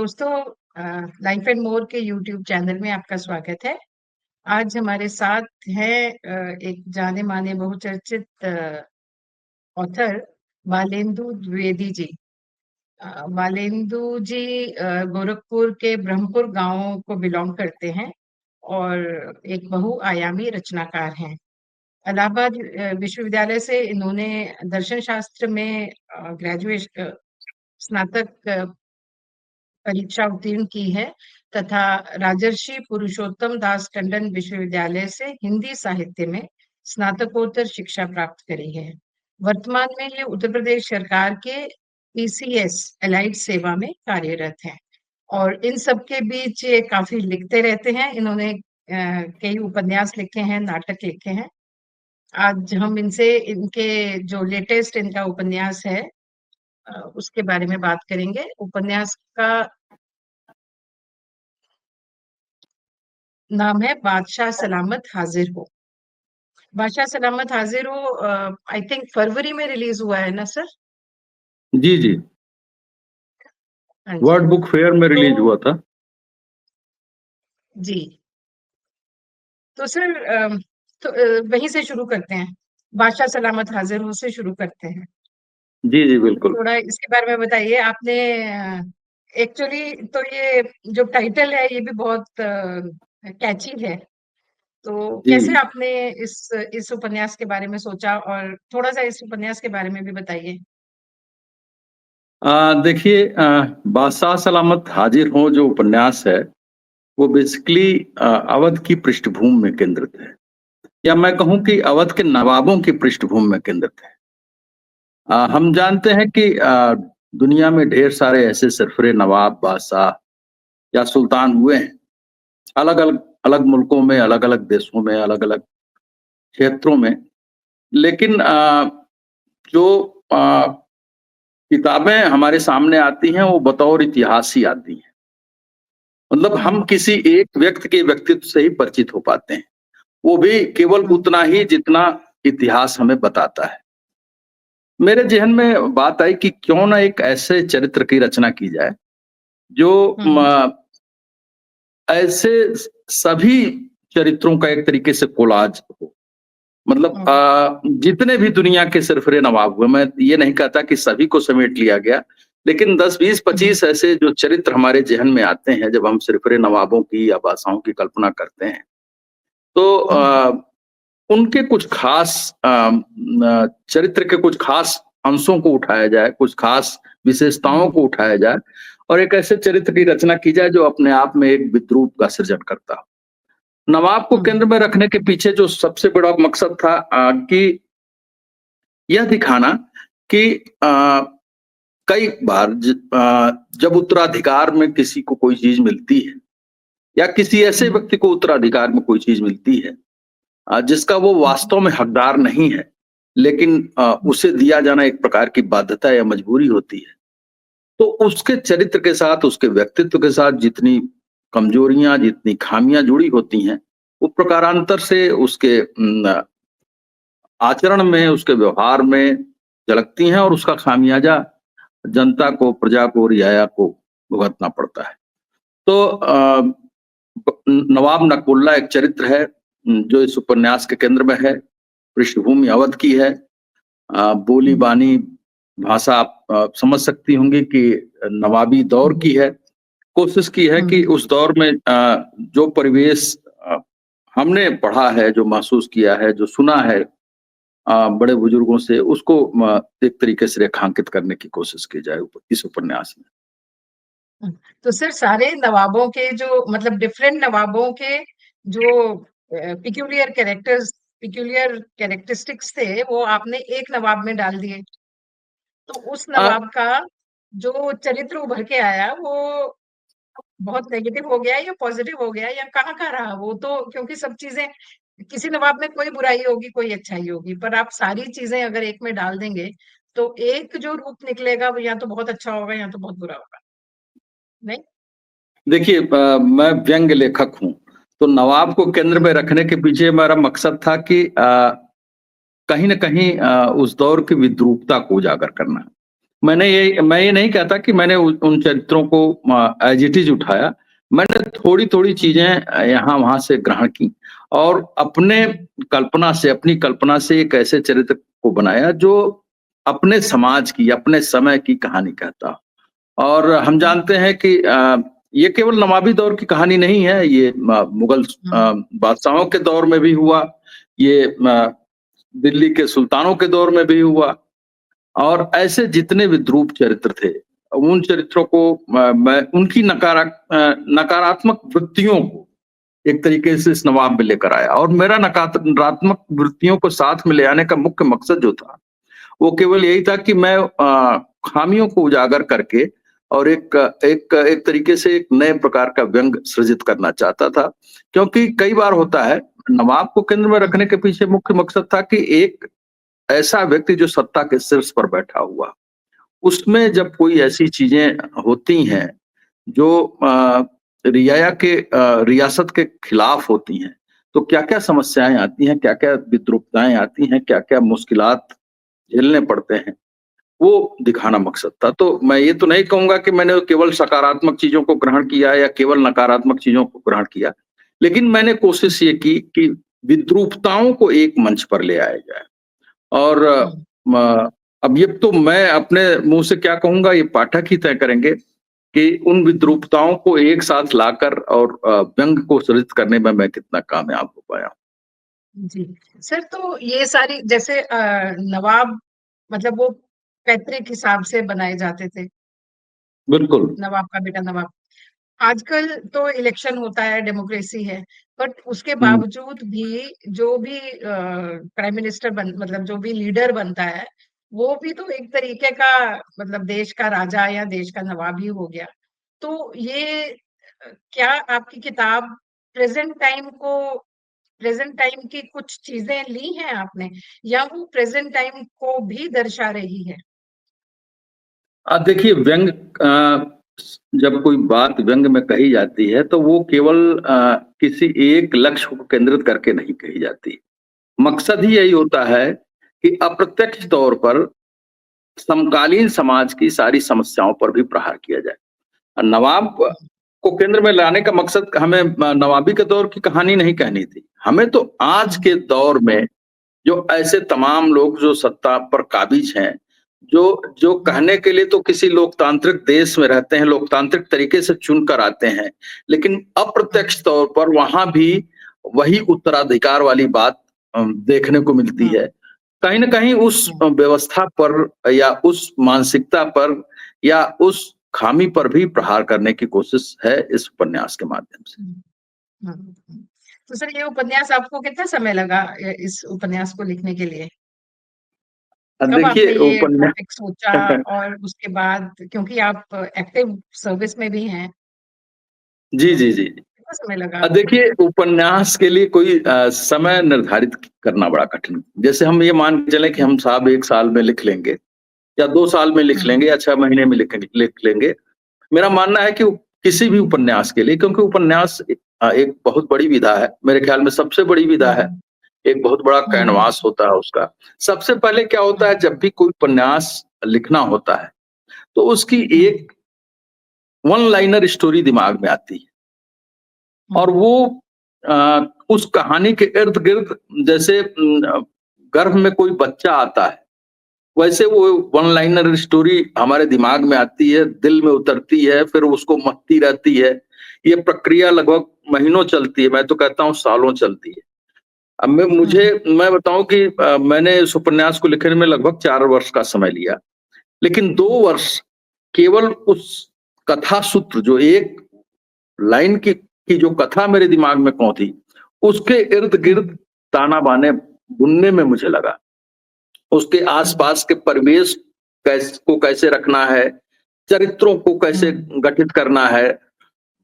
दोस्तों, life and more के YouTube channel में आपका स्वागत है। आज हमारे साथ है एक जाने माने बहुचर्चित ऑथर बालेंदु द्विवेदी जी। बालेंदु जी गोरखपुर के ब्रह्मपुर गांव को बिलोंग करते हैं और एक बहुआयामी रचनाकार हैं। इलाहाबाद विश्वविद्यालय से इन्होंने दर्शन शास्त्र में ग्रेजुएट स्नातक परीक्षा उत्तीर्ण की है तथा राजर्षि पुरुषोत्तम दास टंडन विश्वविद्यालय से हिंदी साहित्य में स्नातकोत्तर शिक्षा प्राप्त करी है। वर्तमान में ये उत्तर प्रदेश सरकार के पीसीएस एलाइड सेवा में कार्यरत हैं और इन सब के बीच ये काफी लिखते रहते हैं। इन्होंने कई उपन्यास लिखे हैं, नाटक लिखे हैं। आज हम इनसे इनके जो लेटेस्ट इनका उपन्यास है उसके बारे में बात करेंगे। उपन्यास का नाम है बादशाह सलामत हाजिर हो। बादशाह सलामत हाजिर हो आई थिंक फरवरी में रिलीज हुआ है ना सर? जी जी, हाँ जी। वर्ड बुक फेयर में रिलीज हुआ था। जी, तो सर वहीं से शुरू करते हैं। बादशाह सलामत हाजिर हो से शुरू करते हैं। जी जी बिल्कुल। थोड़ा इसके बारे में बताइए। आपने एक्चुअली तो ये जो टाइटल है ये भी बहुत कैची है, तो जी कैसे आपने इस उपन्यास के बारे में सोचा, और थोड़ा सा इस उपन्यास के बारे में भी बताइए। देखिए, बादशाह सलामत हाजिर हो जो उपन्यास है वो बेसिकली अवध की पृष्ठभूमि में केंद्रित है, या मैं कहूं कि अवध के नवाबों की पृष्ठभूमि में केंद्रित है। हम जानते हैं कि दुनिया में ढेर सारे ऐसे सरफरे नवाब, बादशाह या सुल्तान हुए हैं, अलग अलग अलग मुल्कों में, अलग अलग देशों में, अलग अलग क्षेत्रों में। लेकिन जो किताबें हमारे सामने आती हैं वो बतौर इतिहास ही आती हैं। मतलब हम किसी एक व्यक्ति के व्यक्तित्व से ही परिचित हो पाते हैं, वो भी केवल उतना ही जितना इतिहास हमें बताता है। मेरे जहन में बात आई कि क्यों ना एक ऐसे चरित्र की रचना की जाए जो ऐसे सभी चरित्रों का एक तरीके से कोलाज हो। मतलब जितने भी दुनिया के सरफरे नवाब हुए, मैं ये नहीं कहता कि सभी को समेट लिया गया, लेकिन 10, 20, 25 ऐसे जो चरित्र हमारे जहन में आते हैं जब हम सरफरे नवाबों की या बादशाहों की कल्पना करते हैं, तो उनके कुछ खास चरित्र के कुछ खास अंशों को उठाया जाए, कुछ खास विशेषताओं को उठाया जाए और एक ऐसे चरित्र की रचना की जाए जो अपने आप में एक विद्रूप का सृजन करता हो। नवाब को केंद्र में रखने के पीछे जो सबसे बड़ा मकसद था कि यह दिखाना कि कई बार जब उत्तराधिकार में किसी को कोई चीज मिलती है या किसी ऐसे व्यक्ति को उत्तराधिकार में कोई चीज मिलती है जिसका वो वास्तव में हकदार नहीं है, लेकिन उसे दिया जाना एक प्रकार की बाध्यता या मजबूरी होती है, तो उसके चरित्र के साथ, उसके व्यक्तित्व के साथ जितनी कमजोरियां, जितनी खामियां जुड़ी होती हैं, वो प्रकारांतर से उसके आचरण में, उसके व्यवहार में झलकती हैं और उसका खामियाजा जनता को, प्रजा को, रियाया को भुगतना पड़ता है। तो नवाब नकबुल्ला एक चरित्र है जो इस उपन्यास के केंद्र में है। पृष्ठभूमि अवध की है। बोली बानी भाषा आप समझ सकती होंगी कि नवाबी दौर की है। कोशिश की है कि उस दौर में जो परिवेश हमने पढ़ा है, जो महसूस किया है, जो सुना है बड़े बुजुर्गों से, उसको एक तरीके से रेखांकित करने की कोशिश की जाए इस उपन्यास में। तो सर, सारे नवाबों के जो मतलब डिफरेंट नवाबों के जो पिक्यूलियर कैरेक्टरिस्टिक्स थे वो आपने एक नवाब में डाल दिए, तो उस नवाब का जो चरित्र उभर के आया वो बहुत नेगेटिव हो गया या पॉजिटिव हो गया या कहाँ का रहा वो? तो क्योंकि सब चीजें, किसी नवाब में कोई बुराई होगी, कोई अच्छाई होगी, पर आप सारी चीजें अगर एक में डाल देंगे तो एक जो रूप निकलेगा वो या तो बहुत अच्छा होगा या तो बहुत बुरा होगा, नहीं? देखिए, मैं व्यंग्य लेखक हूं, तो नवाब को केंद्र में रखने के पीछे मेरा मकसद था कि कहीं ना कहीं उस दौर की विद्रूपता को उजागर करना। मैं ये नहीं कहता कि मैंने उन चरित्रों को एज इट इज उठाया। मैंने थोड़ी-थोड़ी हुँ, चीज़ें यहाँ-वहाँ से ग्रहण की और हुँ, अपनी कल्पना से एक ऐसे चरित्र को बनाया जो अपने समाज की, अपने समय की कहानी कहता हो। और हम हुँ, जानते हैं कि ये केवल नवाबी दौर की कहानी नहीं है, ये मुगल हुँ, बादशाहों के दौर में भी हुआ, ये दिल्ली के सुल्तानों के दौर में भी हुआ। और ऐसे जितने विद्रूप चरित्र थे, उन चरित्रों को मैं उनकी नकारात्मक वृत्तियों को एक तरीके से इस नवाब में लेकर आया और मेरा नकारात्मक वृत्तियों को साथ में ले आने का मुख्य मकसद जो था, वो केवल यही था कि मैं खामियों को उजागर करके और एक तरीके से एक नए प्रकार का व्यंग सृजित करना चाहता था। क्योंकि कई बार होता है, नवाब को केंद्र में हुँ, रखने के पीछे मुख्य मकसद था कि एक ऐसा व्यक्ति जो सत्ता के शीर्ष पर बैठा हुआ, उसमें जब कोई ऐसी चीजें होती हैं जो रियासत के खिलाफ होती हैं, तो क्या-क्या समस्याएँ आती हैं, क्या-क्या विद्रूपताएँ आती हैं, क्या-क्या मुश्किलात झेलने पड़ते हैं, वो दिखाना मकसद था। तो मैं ये तो नहीं कहूँगा कि मैंने केवल सकारात्मक चीज़ों को ग्रहण किया या केवल नकारात्मक चीज़ों को ग्रहण किया। लेकिन मैंने कोशिश ये की कि विद्रूपताओं को एक मंच पर ले आया जाए। और हुँ। म अब ये तो मैं अपने मुँह से क्या कहूँगा, ये पाठक ही तय करेंगे कि उन विद्रूपताओं को एक साथ लाकर और व्यंग को सृजित करने में मैं कितना कामयाब हो पाया। जी। सर तो ये सारी जैसे नवाब मतलब वो पैतृक हिसाब से बनाए जाते थे, बिल्कुल। नवाब का बेटा नवाब। आजकल तो इलेक्शन होता है, डेमोक्रेसी है, बट उसके हुँ, बावजूद भी जो भी प्राइम मिनिस्टर बन मतलब जो भी लीडर बनता है, वो भी तो एक तरीके का मतलब देश का राजा या देश का नवाब ही हो गया। तो ये क्या आपकी किताब प्रेज़ेंट टाइम को प्रेज़ेंट टाइम की कुछ चीज़ें ली हैं आपने या वो प्रेज़ेंट टाइम को भी दर्शा रही है? देखिए व्यंग जब कोई बात व्यंग में कही जाती है तो वो केवल किसी एक लक्ष्य को केंद्रित करके नहीं कही जाती। मकसद ही यही होता है कि अप्रत्यक्ष तौर पर समकालीन समाज की सारी समस्याओं पर भी प्रहार किया जाए। नवाब को केंद्र में लाने का मकसद हमें नवाबी के दौर की कहानी नहीं कहनी थी। हमें तो आज हुँ, के दौर में जो ऐसे तमाम लोग जो सत्ता पर काबिज हैं, जो जो हुँ, कहने के लिए तो किसी लोकतांत्रिक देश में रहते हैं, लोकतांत्रिक तरीके से चुनकर आते हैं, लेकिन हुँ, अप्रत्यक्ष तौर पर वहाँ भी वही उत्तराधिकार वाली बात देखने को मिलती हुँ, है। कहीं न कहीं उस हुँ, व्यवस्था पर या उस मानसिकता पर या उस खामी पर भी प्रहार करने की कोशिश है इस उपन्यास के माध्यम से। हुँ, हुँ, हुँ। तो सर ये उपन्यास आपको कितना समय लगा इस उपन्यास को लिखने के लिए? कब आपने देखिए ये उपन्या टॉपिक सोचा और उसके बाद क्योंकि आप एक्टिव सर्विस में भी हैं, जी, तो जी, जी। कितना समय लगा आपको? देखिए उपन्यास के लिए कोई समय निर्धारित करना बड़ा कठिन है। जैसे हम ये मान के चलें कि हुँ, हम साहब 1 साल में लिख लेंगे या 2 साल में लिख हुँ, लेंगे या 6 महीने में लिख लेंगे। मेरा मानना है कि किसी भी उपन्यास के लिए, क्योंकि उपन्यास एक बहुत बड़ी विधा है। मेरे ख्याल में सबसे बड़ी विधा है। हुँ, एक बहुत बड़ा हुँ, कैनवास होता है उसका। सबसे पहले क्या हुँ, होता है, जब भी कोई उपन्यास लिखना होता है, तो उसकी हुँ, एक वन लाइनर स्टोरी दिमाग में आती है। हुँ, और वो उस कहानी के इर्द-गिर्द जैसे गर्भ में कोई बच्चा आता है, वैसे वो वन लाइनर स्टोरी हमारे दिमाग में आती है, दिल में उतरती है, फिर उसको महती रहती है। ये प्रक्रिया लगभग महीनों चलती है, मैं तो कहता हूँ सालों चलती है। अब हुँ, मैं बताऊँ कि मैंने इस उपन्यास को लिखने में लगभग 4 वर्ष का समय लिया। लेकिन 2 वर्ष केवल उस कथा सूत्र जो एक लाइन की जो कथा मेरे दिमाग में पौंधी, उसके हुँ, इर्द-गिर्द ताना-बाने बुनने में मुझे लगा। उसके हुँ, आस-पास के परिवेश कैसे रखना है, चरित्रों को कैसे हुँ, गठित करना है,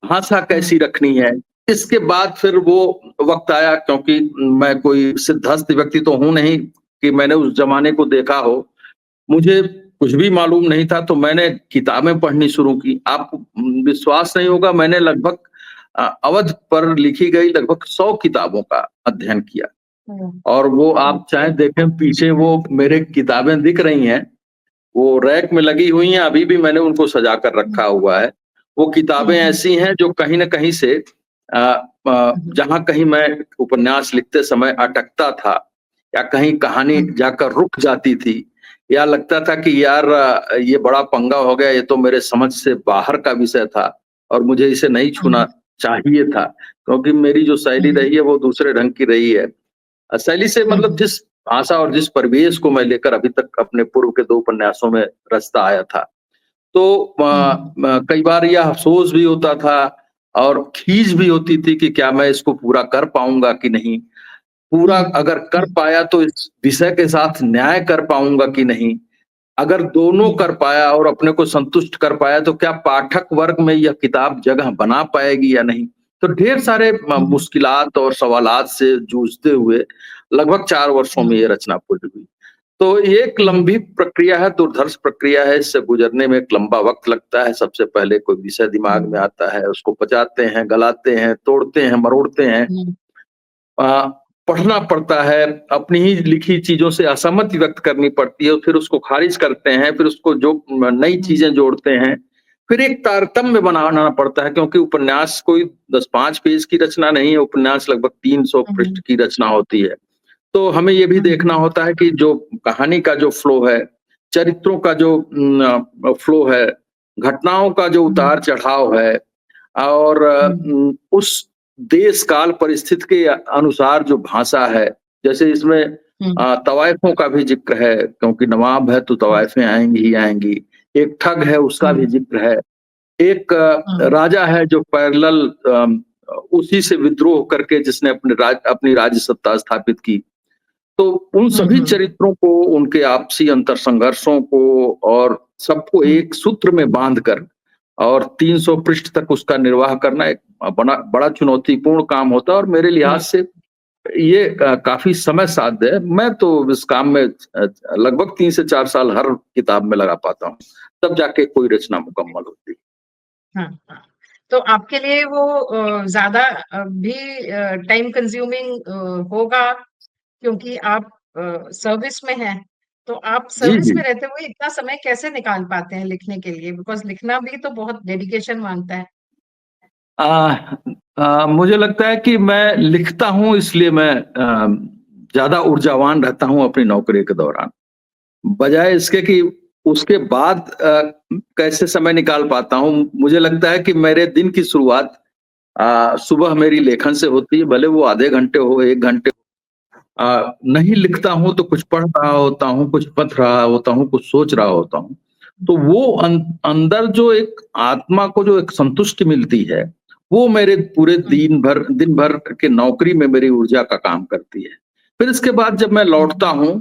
भाषा हुँ, कैसी रखनी है। इसके बाद फिर वो वक़्त आया, क्योंकि मैं कोई सिद्धहस्त व्यक्ति तो हूँ नहीं कि मैंने उस ज़माने को देखा हो। मुझे कुछ भी मालूम नहीं था, तो मैंने किताबें पढ़नी शुरू की। आपको विश्वास नहीं होगा, मैंने लगभग अवध पर लिखी गई लगभग 100 किताबों का अध्ययन किया। हुँ, और वो आप ओके। चाहे देखें, पीछे वो मेरे किताबें दिख रही हैं, वो रैक में लगी हुई हैं, अभी भी मैंने उनको सजा कर हुँ, रखा हुआ है। वो हुँ, किताबें हुँ, ऐसी हैं जो कहीं न कहीं से हुँ, जहाँ कहीं मैं उपन्यास लिखते समय अटकता था या कहीं कहानी हुँ, जाकर रुक जाती थी या लगता था कि यार ये बड़ा पंगा हो गया, ये तो मेरे समझ से बाहर का विषय था और मुझे इसे नहीं छूना हुँ, चाहिए था, क्योंकि मेरी जो शैली हुँ, रही है वो दूसरे ढंग की रही है। शैली से हुँ, मतलब हुँ, जिस भाषा और जिस परिवेश को मैं लेकर अभी तक अपने पूर्व के 2 उपन्यासों में रचता आया था। तो हुँ, कई बार यह अफ़सोस भी होता था और खीज भी होती थी कि क्या मैं इसको पूरा कर पाऊँगा कि नहीं? पूरा हुँ, अगर कर हुँ, पाया तो इस विषय के साथ न्याय कर पाऊँगा कि नहीं? अगर दोनों हुँ, कर पाया और अपने को संतुष्ट कर पाया तो क्या पाठक वर्ग में यह किताब जगह बना पाएगी या नहीं? तो ढेर सारे हुँ, मुश्किलात और सवालात से जूझते हुए लगभग 4 वर्षों में ये हुँ, रचना पूरी हुई। तो ये एक हुँ, लंबी प्रक्रिया है, दुर्धर्ष प्रक्रिया है, इससे गुजरने में एक लंबा वक़्त लगता है। सबसे पहले कोई विषय दिमाग में हुँ, आता है, उसको पचाते हैं, गलाते हैं, तोड़ते हैं, मरोड़ते हैं। हुँ, अ, पढ़ना पड़ता है, अपनी ही लिखी चीज़ों से असहमति व्यक्त करनी पड़ती है, फिर उसको खारिज करते हैं, फिर उसको जो नई हुँ, चीज़ें जोड़ते हैं, फिर एक तारतम्य बनाना पड़ता है क्योंकि उपन्यास कोई 10-5 पेज की रचना नहीं है, उपन्यास लगभग 300 पृष्ठ हुँ, की रचना होती है। तो हमें ये भी देखना हुँ, होता है कि जो कहानी का जो फ्लो है, चरित्रों का जो फ्लो है, घटनाओं का जो हुँ, उतार-चढ़ाव है और हुँ, उस देश काल परिस्थिति के अनुसार जो भाषा है, जैसे इसमें हुँ, तवाइफों का भी ज़िक्र है क्योंकि नवाब है तो हुँ, तवाइफें आएँगी ही आएँगी। एक ठग है उसका भी हुँ, ज़िक्र है। एक हुँ, राजा है जो पैरेलल उसी से विद्रोह करके जिसने अपनी राज्य सत्ता स्थापित की। तो उन हुँ, सभी हुँ, चरित्रों को, उनके आपसी अंतर संघर्षों को और सबको हुँ, एक सूत्र में बाँध कर और 300 पृष्ठ तक उसका निर्वाह करना एक बड़ा चुनौतीपूर्ण काम होता है और मेरे लिहाज से ये काफ़ी समय साध्य है। मैं तो इस काम में लगभग 3 से 4 साल हर किताब में लगा पाता हूँ, तब जाके कोई रचना मुकम्मल होती है। हाँ, हाँ। तो आपके लिए वो ज़्यादा भी टाइम कंज्यूमिंग होगा क्योंकि आप सर्विस में हैं। तो आप जी, सर्विस जी। में रहते हुए इतना समय कैसे निकाल पाते हैं लिखने के लिए? बिकॉज़ लिखना भी तो बहुत डेडिकेशन माँगता है। अ मुझे लगता है कि मैं लिखता हूँ इसलिए मैं ज़्यादा ऊर्जावान रहता हूँ अपनी नौकरी के दौरान। बजाय इसके कि उसके बाद कैसे समय निकाल पाता हूँ, मुझे लगता है कि मेरे दिन की शुरुआत सुबह मेरी लेखन से होती है, भले वो आधे घंटे हो, 1 घंटे नहीं लिखता हूँ तो कुछ पढ़ रहा होता हूँ, कुछ पढ़ रहा होता हूँ, कुछ सोच रहा होता हूँ। तो वो अंदर जो एक आत्मा को जो एक संतुष्टि मिलती है, वो मेरे पूरे हुँ, दिन भर के नौकरी में मेरी ऊर्जा का काम करती है। फिर इसके बाद जब मैं हुँ, लौटता हूँ,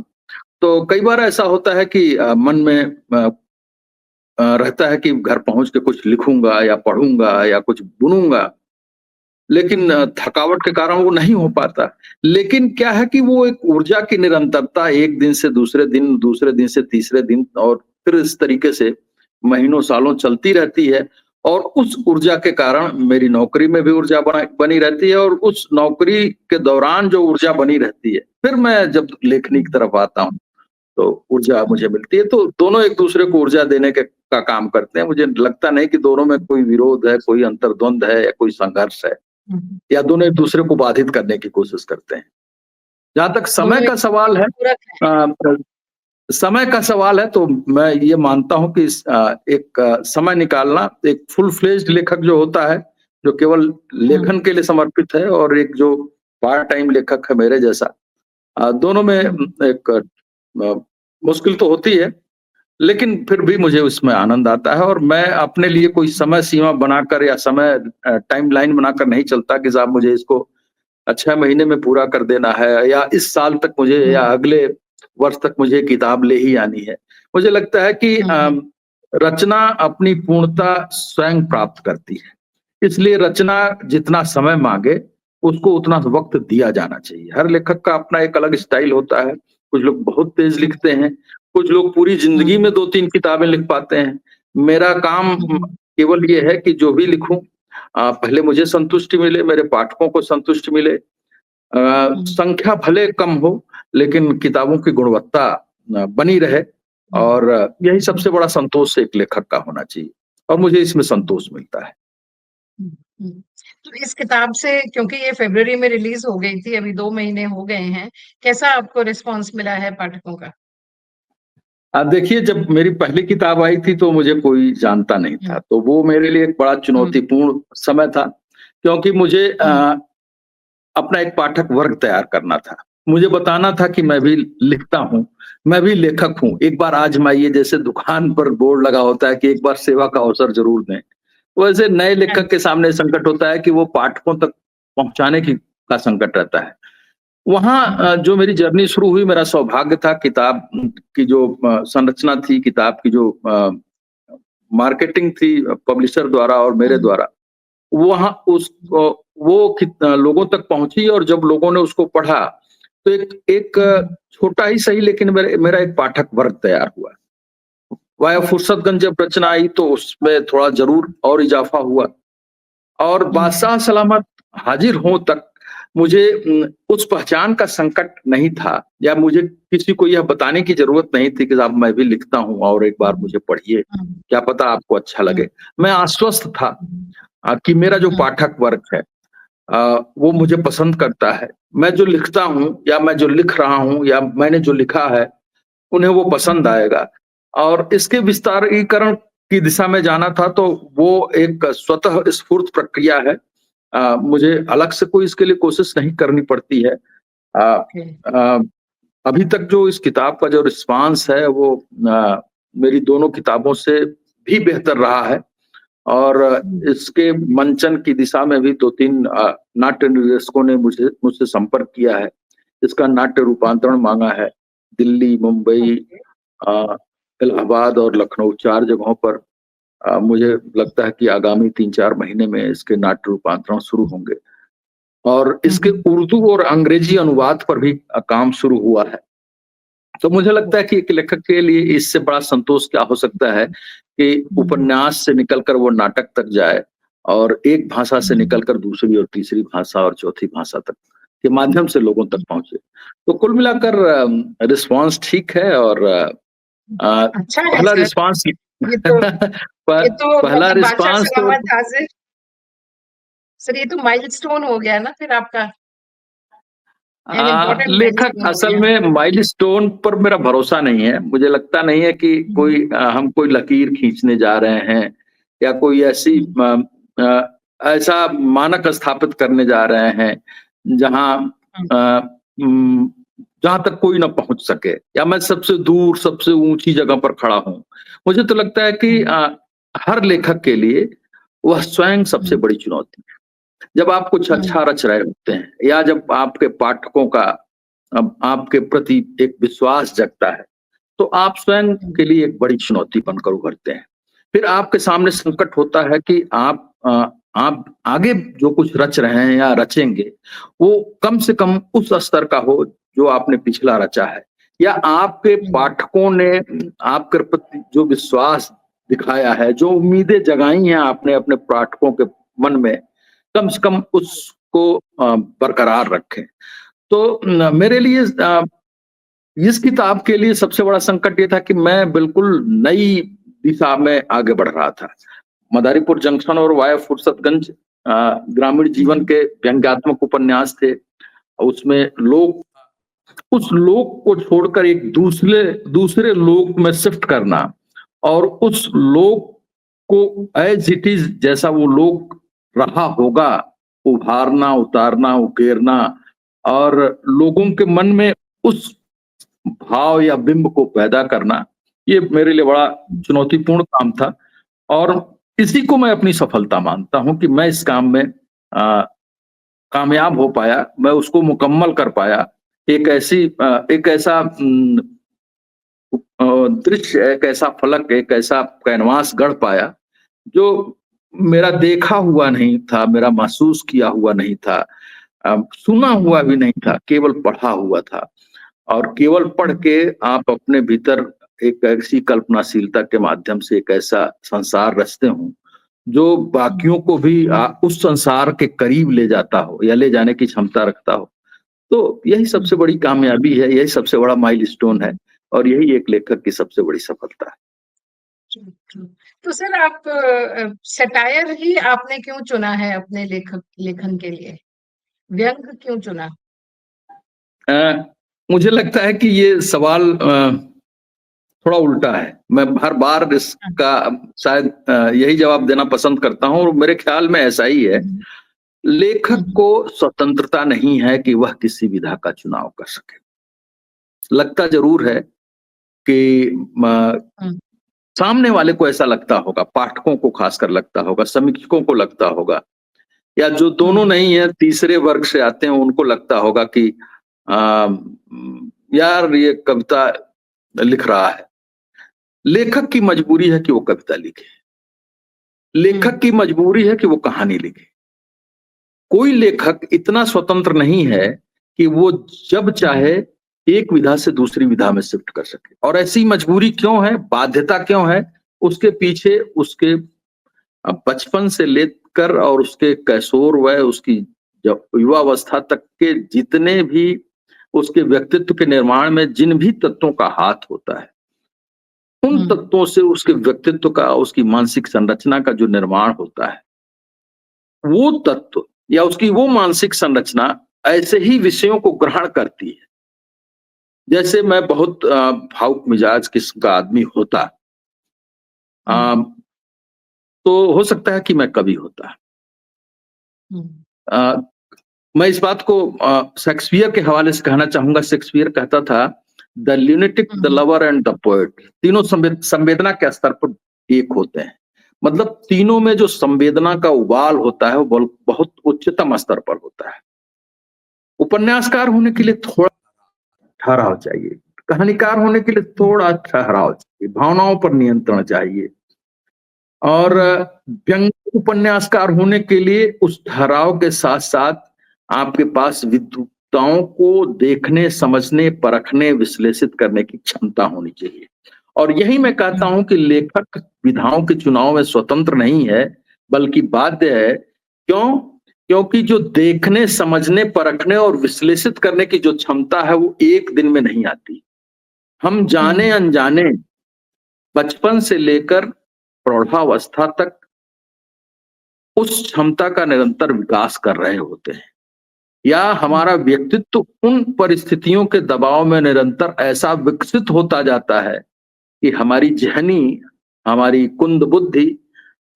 तो कई बार ऐसा होता है कि मन में रहता है कि घर पहुँच के कुछ लिखूँगा या पढ़ूँगा या कुछ बुनूँगा। लेकिन हुँ, थकावट के कारण वो नहीं हो पाता। लेकिन क्या है कि वो एक ऊर्जा की निरंतरता एक दिन से दूसरे दिन से तीसरे दिन और फिर इस तरीके से महीनों, सालों चलती रहती है और उस ऊर्जा के कारण मेरी नौकरी में भी ऊर्जा बनी रहती है और उस नौकरी के दौरान जो ऊर्जा बनी रहती है, फिर मैं जब लेखनी की हुँ, तरफ आता हूँ, तो ऊर्जा हुँ, मुझे मिलती है। तो दोनों एक-दूसरे को ऊर्जा देने के का काम करते हैं। मुझे लगता नहीं कि दोनों में कोई विरोध है, कोई अंतर्द्वंद है या कोई संघर्ष है। हुँ। या दोनों एक-दूसरे को बाधित करने की कोशिश करते हैं। जहाँ तक दोनों समय एक का सवाल है पूरक है। समय का सवाल है तो मैं ये मानता हूँ कि एक समय निकालना एक फुल फ्लेज्ड लेखक जो होता है, जो केवल हुँ, लेखन के लिए समर्पित है और एक जो पार्ट टाइम लेखक है मेरे जैसा दोनों में हुँ, एक मुश्किल तो होती है, लेकिन फिर भी मुझे उसमें आनंद आता है और मैं अपने लिए कोई समय सीमा बनाकर या समय टाइमलाइन बनाकर नहीं चलता कि साहब मुझे इसको 6 महीने में पूरा कर देना है या इस साल तक मुझे या हुँ, अगले वर्ष तक मुझे किताब ले ही आनी है। मुझे लगता है कि हुँ, हुँ, रचना अपनी पूर्णता स्वयं प्राप्त करती है। इसलिए रचना जितना समय माँगे, उसको उतना वक़्त दिया जाना चाहिए। हर लेखक का अपना एक अलग स्टाइल होता है। कुछ लोग बहुत तेज़ हुँ, लिखते हैं, कुछ लोग पूरी ज़िंदगी हुँ, में 2-3 किताबें लिख पाते हैं। मेरा काम हुँ, केवल ये है कि जो भी लिखूँ पहले मुझे संतुष्टि मिले, मेरे पाठकों को संतुष्टि मिले। हुँ, संख्या भले कम हो, लेकिन किताबों की गुणवत्ता बनी रहे। और यही सबसे बड़ा संतोष एक लेखक का होना चाहिए और मुझे इसमें संतोष मिलता है। हुँ, हुँ। तो इस किताब से, क्योंकि ये फ़रवरी में रिलीज़ हो गई थी, अभी 2 महीने हो गए हैं, कैसा आपको रिस्पॉन्स मिला है पाठकों का? देखिए, जब मेरी पहली किताब आई थी तो मुझे कोई जानता नहीं था, हुँ, तो वो मेरे लिए एक बड़ा हुँ, चुनौतीपूर्ण समय था, क्योंकि मुझे हुँ, अपना एक पाठक वर्ग तैयार करना था। मुझे बताना था कि मैं बिल्कुल। भी लिखता हूँ, मैं भी लेखक हूँ, एक बार आज़माइए, जैसे दुकान पर बोर्ड लगा होता है कि एक बार सेवा का अवसर ज़रूर दें। वैसे नए हाँ लेखक के जी। सामने संकट होता है कि वो पाठकों तक पहुँचाने की का संकट रहता है। वहाँ हुँ, जो मेरी जर्नी शुरू हुई, मेरा सौभाग्य था, किताब की जो संरचना थी, किताब की जो मार्केटिंग थी पब्लिशर द्वारा और मेरे हुँ, द्वारा, वहाँ वो लोगों तक पहुँची और जब लोगों ने उसको पढ़ा, तो एक एक हुँ, हुँ, छोटा ही सही लेकिन मेरे मेरा एक पाठक वर्ग तैयार हुआ। वाया हुँ, फुर्सतगंज जब रचना आई तो उसमें थोड़ा ज़रूर और इज़ाफ़ा हुआ और हुँ, बादशाह सलामत हाज़िर हों तक मुझे उस पहचान का संकट नहीं था या मुझे किसी को यह बताने की ज़रूरत नहीं थी कि साहब मैं भी लिखता हूँ और एक बार हुँ, मुझे पढ़िए, हुँ, क्या पता आपको अच्छा हुँ, लगे। मैं आश्वस्त था हुँ, कि मेरा जो हुँ, पाठक वर्ग है वो हुँ, मुझे पसंद करता है। मैं जो लिखता हूँ या मैं जो लिख रहा हूँ या मैंने जो लिखा है, उन्हें वो पसंद हुँ, आएगा और इसके विस्तारीकरण की दिशा में जाना था तो वो एक स्वतः स्फूर्त प्रक्रिया है। मुझे अलग से कोई इसके लिए कोशिश नहीं करनी पड़ती है। अ ओके। अ, अभी तक जो इस किताब का जो रिस्पॉन्स है वो मेरी दोनों किताबों से भी बेहतर रहा है। और हुँ, इसके मंचन की दिशा में भी 2-3 नाट्य निर्देशकों ने मुझसे संपर्क किया है। इसका नाट्य अच्छा, रूपांतरण माँगा है। दिल्ली, मुंबई, ओके। अ, इलाहाबाद और लखनऊ 4 जगहों पर मुझे लगता है कि आगामी 3-4 महीने में इसके नाट्य रूपांतरण शुरू होंगे। और हुँ, इसके हुँ, उर्दू और अंग्रेजी अनुवाद पर भी काम शुरू हुआ है। तो मुझे लगता है कि एक लेखक के लिए इससे बड़ा संतोष क्या हो सकता है कि हुँ, उपन्यास से निकलकर वो नाटक तक जाए और एक भाषा से हुँ, निकलकर दूसरी और तीसरी भाषा और चौथी भाषा तक के माध्यम से लोगों तक हुँ, पहुंचे। तो कुल मिलाकर रिस्पांस ठीक है और अच्छा है पहला सर। रिस्पांस ये तो ये तो पहला मतलब बादशाह रिस्पांस तो सलामत हाज़िर, सर ये तो माइलस्टोन हो गया ना फिर आपका, एन इम्पोर्टेंट लेखक माइलस्टोन हो असल गया। में माइलस्टोन पर मेरा भरोसा नहीं है। मुझे लगता नहीं है कि हुँ, हम कोई लकीर खींचने जा रहे हैं या कोई ऐसी हुँ, ऐसा मानक स्थापित करने जा रहे हैं जहाँ हुँ, अ, उम, जहाँ तक कोई ना पहुँच सके या मैं सबसे दूर, सबसे ऊँची जगह पर खड़ा हूँ। मुझे तो लगता है कि हुँ, हर लेखक के लिए वह स्वयं सबसे हुँ, बड़ी चुनौती है। जब आप कुछ हुँ, अच्छा रच रहे होते हैं या जब आपके पाठकों का अब आपके प्रति एक विश्वास जगता है, तो आप स्वयं हुँ, के लिए एक बड़ी चुनौती बनकर उभरते हैं। फिर आपके सामने संकट होता है कि आप आगे जो कुछ रच रहे हैं या रचेंगे, वो कम से कम उस स्तर का हो जो आपने पिछला रचा है या आपके हुँ, पाठकों ने आपके प्रति जो विश्वास दिखाया है, जो उम्मीदें जगाई हैं आपने अपने पाठकों के मन में, कम से कम उसको बरकरार रखें। तो मेरे लिए इस किताब के लिए सबसे बड़ा संकट ये था कि मैं बिल्कुल नई दिशा में आगे बढ़ रहा था। मदारीपुर जंक्शन और वाया फुर्सतगंज ग्रामीण जीवन हुँ, के व्यंग्यात्मक उपन्यास थे। उसमें लोग उस लोक को छोड़कर एक दूसरे दूसरे लोक में शिफ्ट करना और उस लोक को एज़ इट इज़ जैसा वो लोक रहा होगा, उभारना, उतारना, उकेरना और लोगों के मन में उस भाव या बिंब को पैदा करना, ये मेरे लिए बड़ा हुँ, चुनौतीपूर्ण काम था और इसी को मैं अपनी सफलता मानता हूँ कि मैं इस काम में कामयाब हो पाया, मैं उसको मुकम्मल कर पाया। एक ऐसा दृश्य, एक ऐसा फलक, एक ऐसा कैनवास गढ़ पाया, जो मेरा देखा हुआ नहीं था, मेरा महसूस किया हुआ नहीं था, सुना हुआ हुँ, भी नहीं था, केवल पढ़ा हुआ था। और केवल पढ़ हुँ, के आप अपने भीतर एक ऐसी कल्पनाशीलता के माध्यम से एक ऐसा संसार रचते हो, जो हुँ, बाकियों को भी उस संसार के करीब ले जाता हो या ले जाने की क्षमता रखता हो। तो यही हुँ, सबसे बड़ी कामयाबी है, यही सबसे बड़ा माइलस्टोन है और यही एक लेखक की सबसे बड़ी सफलता है। True, true. तो सर आप सटायर ही आपने क्यों चुना है अपने लेखन के लिए? व्यंग क्यों चुना? अ, मुझे लगता है कि ये सवाल थोड़ा उल्टा है। मैं हर बार हाँ, इसका शायद यही जवाब देना पसंद करता हूँ और मेरे ख्याल में ऐसा ही है। हम्म, लेखक हम्म, को स्वतंत्रता नहीं है कि वह किसी विधा का चुनाव कर सके। लगता ज़रूर है कि म हम्म, सामने वाले को ऐसा लगता होगा, पाठकों को खासकर लगता होगा, समीक्षकों को लगता होगा या जो दोनों हम्म, नहीं है, तीसरे वर्ग से आते हैं, उनको लगता होगा कि यार ये कविता लिख रहा है। लेखक की मजबूरी है कि वो कविता लिखे। लेखक हम्म, की मजबूरी है कि वो कहानी लिखे। कोई लेखक इतना स्वतंत्र नहीं है कि वो जब चाहे एक विधा से दूसरी विधा में शिफ्ट कर सके। और ऐसी मजबूरी क्यों है, बाध्यता क्यों है, उसके पीछे उसके बचपन से लेकर और उसके कैशोर वय, उसकी जब युवावस्था तक के जितने भी उसके व्यक्तित्व के निर्माण में जिन भी तत्वों का हाथ होता है, उन हम्म, तत्वों से उसके व्यक्तित्व का, उसकी मानसिक संरचना का जो निर्माण होता है, वो तत्व या उसकी वो मानसिक संरचना ऐसे ही विषयों को ग्रहण करती है। जैसे मैं बहुत भावुक मिजाज किस्म का आदमी होता, हम्म, अ, तो हो सकता है कि मैं कवि होता। हम्म, अ, मैं इस बात को शेक्सपियर के हवाले से कहना चाहूंगा। शेक्सपियर कहता था, the lunatic, the hmm, lover and the poet, तीनों संवेदना के स्तर पर एक होते हैं। मतलब तीनों में जो संवेदना का उबाल होता है वो बहुत उच्चतम स्तर पर होता है। उपन्यासकार होने के लिए थोड़ा ठहराव चाहिए, कहानीकार होने के लिए हम्म, थोड़ा ठहराव चाहिए, भावनाओं पर नियंत्रण चाहिए। और हम्म, व्यंग उपन्यासकार होने के लिए उस ठहराव के साथ साथ आपके पास विद्वताओं को देखने, समझने, परखने, विश्लेषित करने की क्षमता होनी चाहिए। और यही मैं कहता हम्म, हूं कि लेखक विधाओं के चुनाव में स्वतंत्र नहीं है, बल्कि बाध्य है। क्यों? क्योंकि जो देखने, समझने, परखने और विश्लेषित करने की जो क्षमता है वो एक दिन में नहीं आती। हम जाने हम्म, अनजाने बचपन से लेकर प्रौढ़ावस्था तक उस क्षमता का निरंतर विकास कर रहे होते हैं, या हमारा हम्म, व्यक्तित्व उन परिस्थितियों के दबाव में निरंतर ऐसा विकसित होता जाता है कि हमारी जहनी, हमारी कुंद बुद्धि,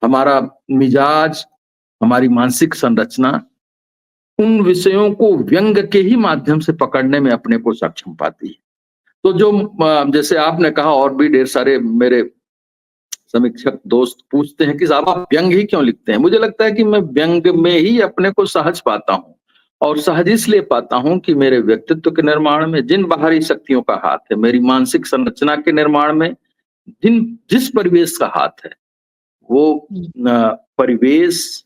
हमारा मिजाज, हमारी मानसिक संरचना उन विषयों को व्यंग के ही माध्यम से पकड़ने में अपने को सक्षम पाती है। तो जो जैसे आपने कहा, और भी ढेर सारे मेरे समीक्षक दोस्त पूछते हैं कि साहब आप व्यंग ही क्यों लिखते हैं? मुझे लगता है कि मैं व्यंग में ही अपने को सहज पाता हूँ। और सहज इसलिए पाता हूँ कि मेरे व्यक्तित्व के निर्माण में जिन बाहरी शक्तियों का हाथ है, मेरी मानसिक संरचना के निर्माण में जिस परिवेश का हाथ है, वो हम्म, परिवेश,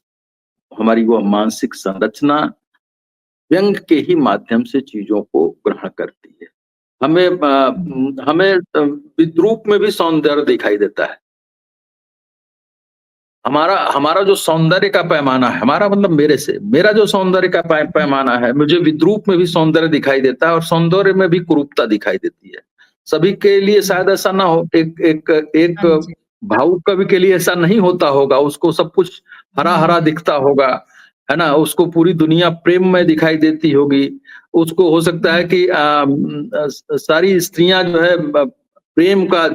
हमारी वो मानसिक संरचना व्यंग के ही माध्यम से चीजों को ग्रहण करती है। हम्म, हमें विद्रूप में भी सौंदर्य दिखाई देता है। हमारा हमारा जो सौंदर्य का पैमाना है, हमारा मतलब मेरा जो सौंदर्य का पैमाना है, मुझे विद्रूप में भी सौंदर्य दिखाई देता है और सौंदर्य में भी कुरूपता दिखाई देती है। सभी के लिए हम्म, शायद ऐसा ना हो, एक एक एक हाँ जी। भावुक कवि के लिए ऐसा नहीं होता होगा, उसको सब कुछ हरा हम्म, हरा दिखता होगा, है ना? उसको पूरी दुनिया प्रेम में दिखाई देती होगी। उसको हो सकता है हम्म, कि सारी स्त्रियां जो है प्रेम का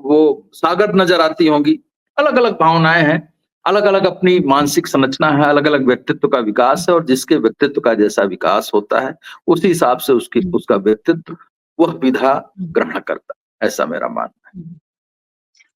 वो सागर नजर आती होंगी। अलग अलग भावनाएं हैं, अलग अलग अपनी मानसिक संरचना है, अलग अलग व्यक्तित्व का विकास है, और जिसके व्यक्तित्व का जैसा विकास होता है उसी हिसाब से उसकी हम्म, उसका व्यक्तित्व वह विधा हम्म, ग्रहण करता है। ऐसा मेरा मानना है। हम्म।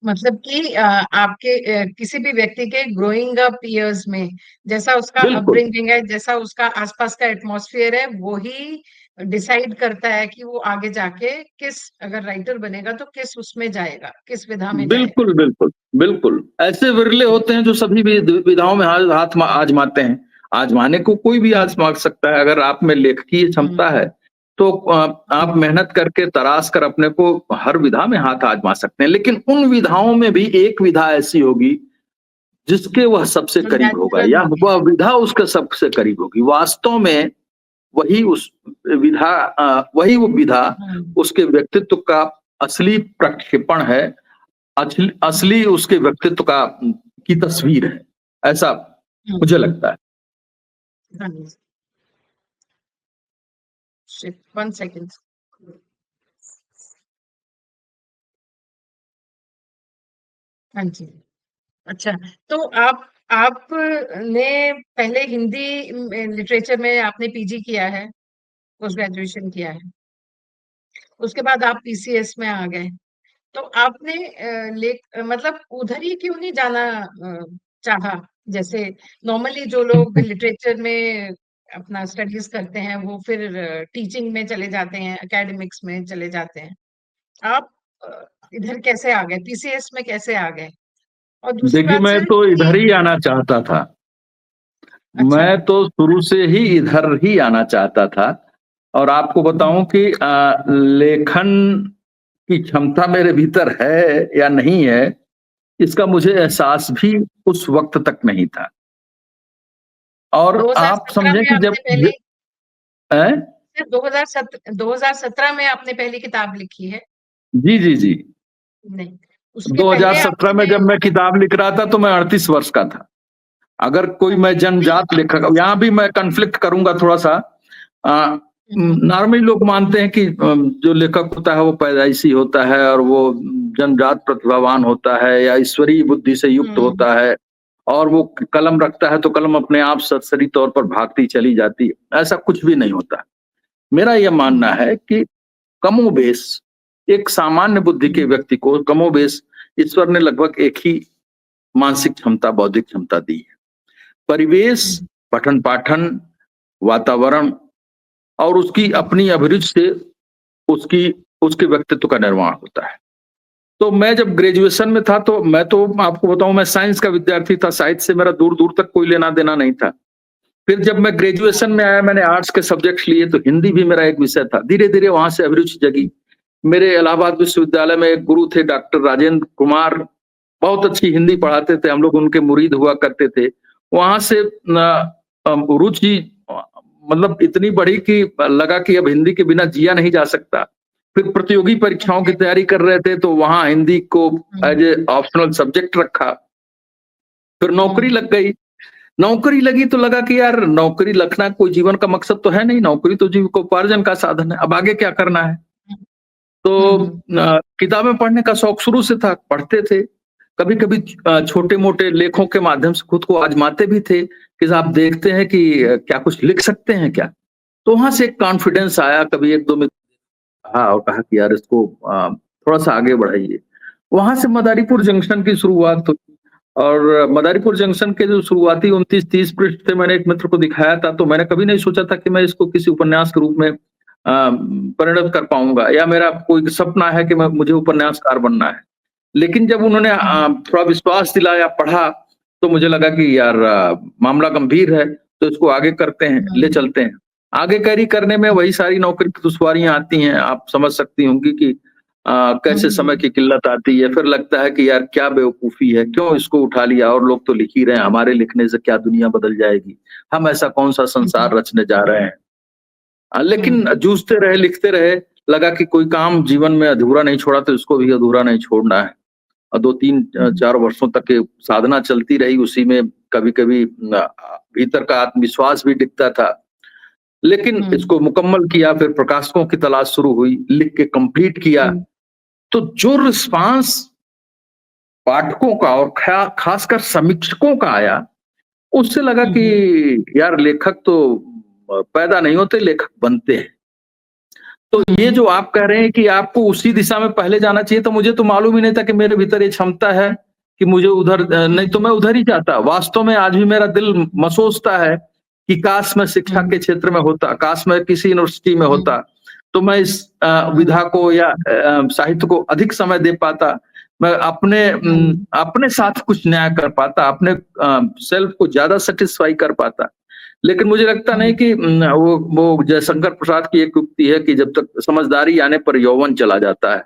मतलब कि आपके किसी भी व्यक्ति के ग्रोइंग अप ईयर्स में जैसा उसका बिल्कुल, अपब्रिंगिंग है, जैसा उसका आसपास का एटमॉस्फेयर है, वो ही डिसाइड करता है कि वो आगे जाके किस, अगर राइटर बनेगा तो किस उसमें जाएगा, किस विधा में जाएगा। बिल्कुल, बिल्कुल, बिल्कुल। ऐसे विरले होते हैं जो सभी विधाओं में हाथ आजमाते हैं। आजमाने को कोई भी हम्म, आजमा सकता है। अगर आप में लेखकीय हम्म, क्षमता है, तो आप हम्म, मेहनत करके तराश कर अपने को हर विधा में हाथ आजमा सकते हैं। लेकिन उन विधाओं में भी एक विधा ऐसी होगी जिसके वह सबसे जो करीब होगा, नेचुरल या होगी। वह विधा उसके सबसे करीब होगी। वास्तव में वही उस वही वो विधा हम्म, उसके व्यक्तित्व का असली प्रक्षेपण है, असली असली उसके व्यक्तित्व की तस्वीर है, ऐसा हुँ, मुझे लगता है। हाँ जी। Shit 1 second. हाँ जी। अच्छा, तो आपने पहले हिंदी लिटरेचर में आपने पीजी किया है, पोस्ट ग्रेजुएशन किया है। उसके बाद आप पीसीएस में आ गए। तो आपने मतलब उधर ही क्यों नहीं जाना चाहा? जैसे नॉर्मली जो लोग लिटरेचर में अपना स्टडीज़ करते हैं, वो फिर टीचिंग में चले जाते हैं, एकेडमिक्स में चले जाते हैं। आप इधर कैसे आ गए? पीसीएस में कैसे आ गए? और दूसरी देखिए, बात मैं सर तो कि इधर ही आना चाहता था। अच्छा, मैं तो शुरू से ही इधर ही आना चाहता था और आपको हुँ, बताऊं कि लेखन की क्षमता मेरे भीतर है या नहीं है, इसका मुझे हुँ। एहसास भी उस वक्त तक नहीं था। और आप 2017 समझें में कि आपने पहली हैं? सर 2017 में आपने पहली किताब लिखी है? जी, जी, जी। नहीं, उसके पहले 2017 में आपने जब मैं किताब लिख रहा था तो मैं 38 वर्ष का था। अगर कोई अच्छा, मैं नहीं जन्मजात लेखक, यहाँ भी मैं कॉन्फ्लिक्ट करूंगा थोड़ा-सा। हुँ, हुँ, नॉर्मली लोग मानते हैं कि जो लेखक होता है वो पैदाइशी होता है और वो जन्मजात प्रतिभावान होता है या ईश्वरीय बुद्धि से युक्त हुँ, होता है और वो कलम रखता है तो कलम अपने आप सरसरी तौर पर भागती चली जाती है। ऐसा कुछ भी नहीं होता। मेरा यह मानना हुँ, है कि कमोबेश एक सामान्य बुद्धि के हुँ, व्यक्ति को कमोबेश ईश्वर ने लगभग एक ही मानसिक क्षमता, बौद्धिक क्षमता दी है। परिवेश, हुँ, पठन-पाठन, वातावरण और उसकी अपनी अभिरुचि से उसकी उसके व्यक्तित्व का निर्माण होता है। तो मैं जब ग्रेजुएशन में था तो मैं तो आपको बताऊँ मैं साइंस का विद्यार्थी था, साहित्य से मेरा दूर-दूर तक कोई लेना-देना नहीं था। फिर जब मैं ग्रेजुएशन में आया मैंने आर्ट्स के सब्जेक्ट्स लिए तो हिंदी भी मेरा एक विषय था। धीरे-धीरे वहाँ से अभिरुचि जगी। मेरे इलाहाबाद विश्वविद्यालय में एक गुरु थे डॉक्टर राजेंद्र कुमार, बहुत अच्छी हिंदी पढ़ाते थे, हम लोग उनके मुरीद हुआ करते थे। वहाँ से रुचि मतलब इतनी बढ़ी कि लगा कि अब हिंदी के बिना जिया नहीं जा सकता। फिर प्रतियोगी परीक्षाओं की ओके, तैयारी कर रहे थे तो वहाँ हिंदी को हुँ, एज़ ए ऑप्शनल सब्जेक्ट रखा। फिर नौकरी हुँ, लग गई। नौकरी लगी तो लगा कि यार नौकरी लगना कोई जीवन का मकसद तो है नहीं, नौकरी तो जीविकोपार्जन का साधन है। अब आगे क्या करना है? हुँ, हुँ, तो हुँ, किताबें पढ़ने का शौक शुरू से था, पढ़ते थे। कभी-कभी छोटे-मोटे लेखों के माध्यम से खुद को आज़माते भी थे कि आप देखते हैं कि क्या कुछ लिख सकते हैं क्या? तो वहाँ से एक कॉन्फिडेंस आया, कभी 1-2 में कहा और कहा कि यार इसको थोड़ा-सा आगे बढ़ाइए। वहाँ से मदारीपुर हुँ, जंक्शन की शुरुआत हुई और मदारीपुर जंक्शन के जो शुरुआती 29-30 पृष्ठ थे, मैंने एक मित्र को दिखाया था, तो मैंने कभी नहीं सोचा था कि मैं इसको किसी उपन्यास के रूप में परिणत कर पाऊँगा या मेरा कोई सपना है कि मुझे उपन्यासकार बनना है। लेकिन जब उन्होंने हुँ, थोड़ा विश्वास दिलाया, पढ़ा, तो मुझे लगा कि यार मामला गंभीर है, तो इसको आगे करते हैं, ले हुँ, चलते हैं। आगे कैरी करने में हुँ, वही सारी नौकरी की दुश्वारियाँ आती हैं, आप समझ सकती होंगी कि हुँ, कैसे समय हुँ, की किल्लत आती है, फिर लगता है कि यार क्या बेवकूफ़ी है, क्यों इसको उठा लिया और लोग तो लिख ही रहे हैं, हमारे लिखने से क्या दुनिया बदल जाएगी, हम ऐसा कौन-सा हुँ, हुँ, संसार रचने जा रहे हैं। हुँ, लेकिन जूझते रहे, लिखते रहे, लगा कि कोई काम जीवन में अधूरा नहीं छोड़ा तो इसको भी अधूरा नहीं छोड़ना है। 2-3 हुँ, 4 वर्षों तक ये साधना चलती रही, उसी में कभी-कभी भीतर का आत्मविश्वास भी दिखता था। लेकिन हुँ, इसको मुकम्मल किया, फिर प्रकाशकों की तलाश शुरू हुई, लिख के कंप्लीट किया, हुँ, तो जो रिस्पॉन्स पाठकों का और खासकर समीक्षकों का आया, उससे लगा हुँ, कि हुँ, यार लेखक तो पैदा नहीं होते, लेखक बनते हैं। तो ये हुँ, जो आप कह रहे हैं कि आपको उसी दिशा में पहले जाना चाहिए, तो मुझे तो मालूम ही नहीं था कि मेरे भीतर ये क्षमता है कि मुझे उधर नहीं तो मैं उधर ही जाता। वास्तव में आज भी मेरा दिल मसोसता है कि काश मैं शिक्षा हुँ, के क्षेत्र में होता, काश मैं किसी यूनिवर्सिटी में हुँ, होता, तो मैं इस हुँ, विधा को या साहित्य को अधिक समय दे पाता। मैं हुँ, अपने साथ कुछ नया कर पाता, अपने सेल्फ को ज़्यादा सैटिस्फाई कर पाता। लेकिन मुझे लगता नहीं हुँ, कि वो जयशंकर प्रसाद की एक उक्ति है कि जब तक समझदारी आने पर यौवन चला जाता है।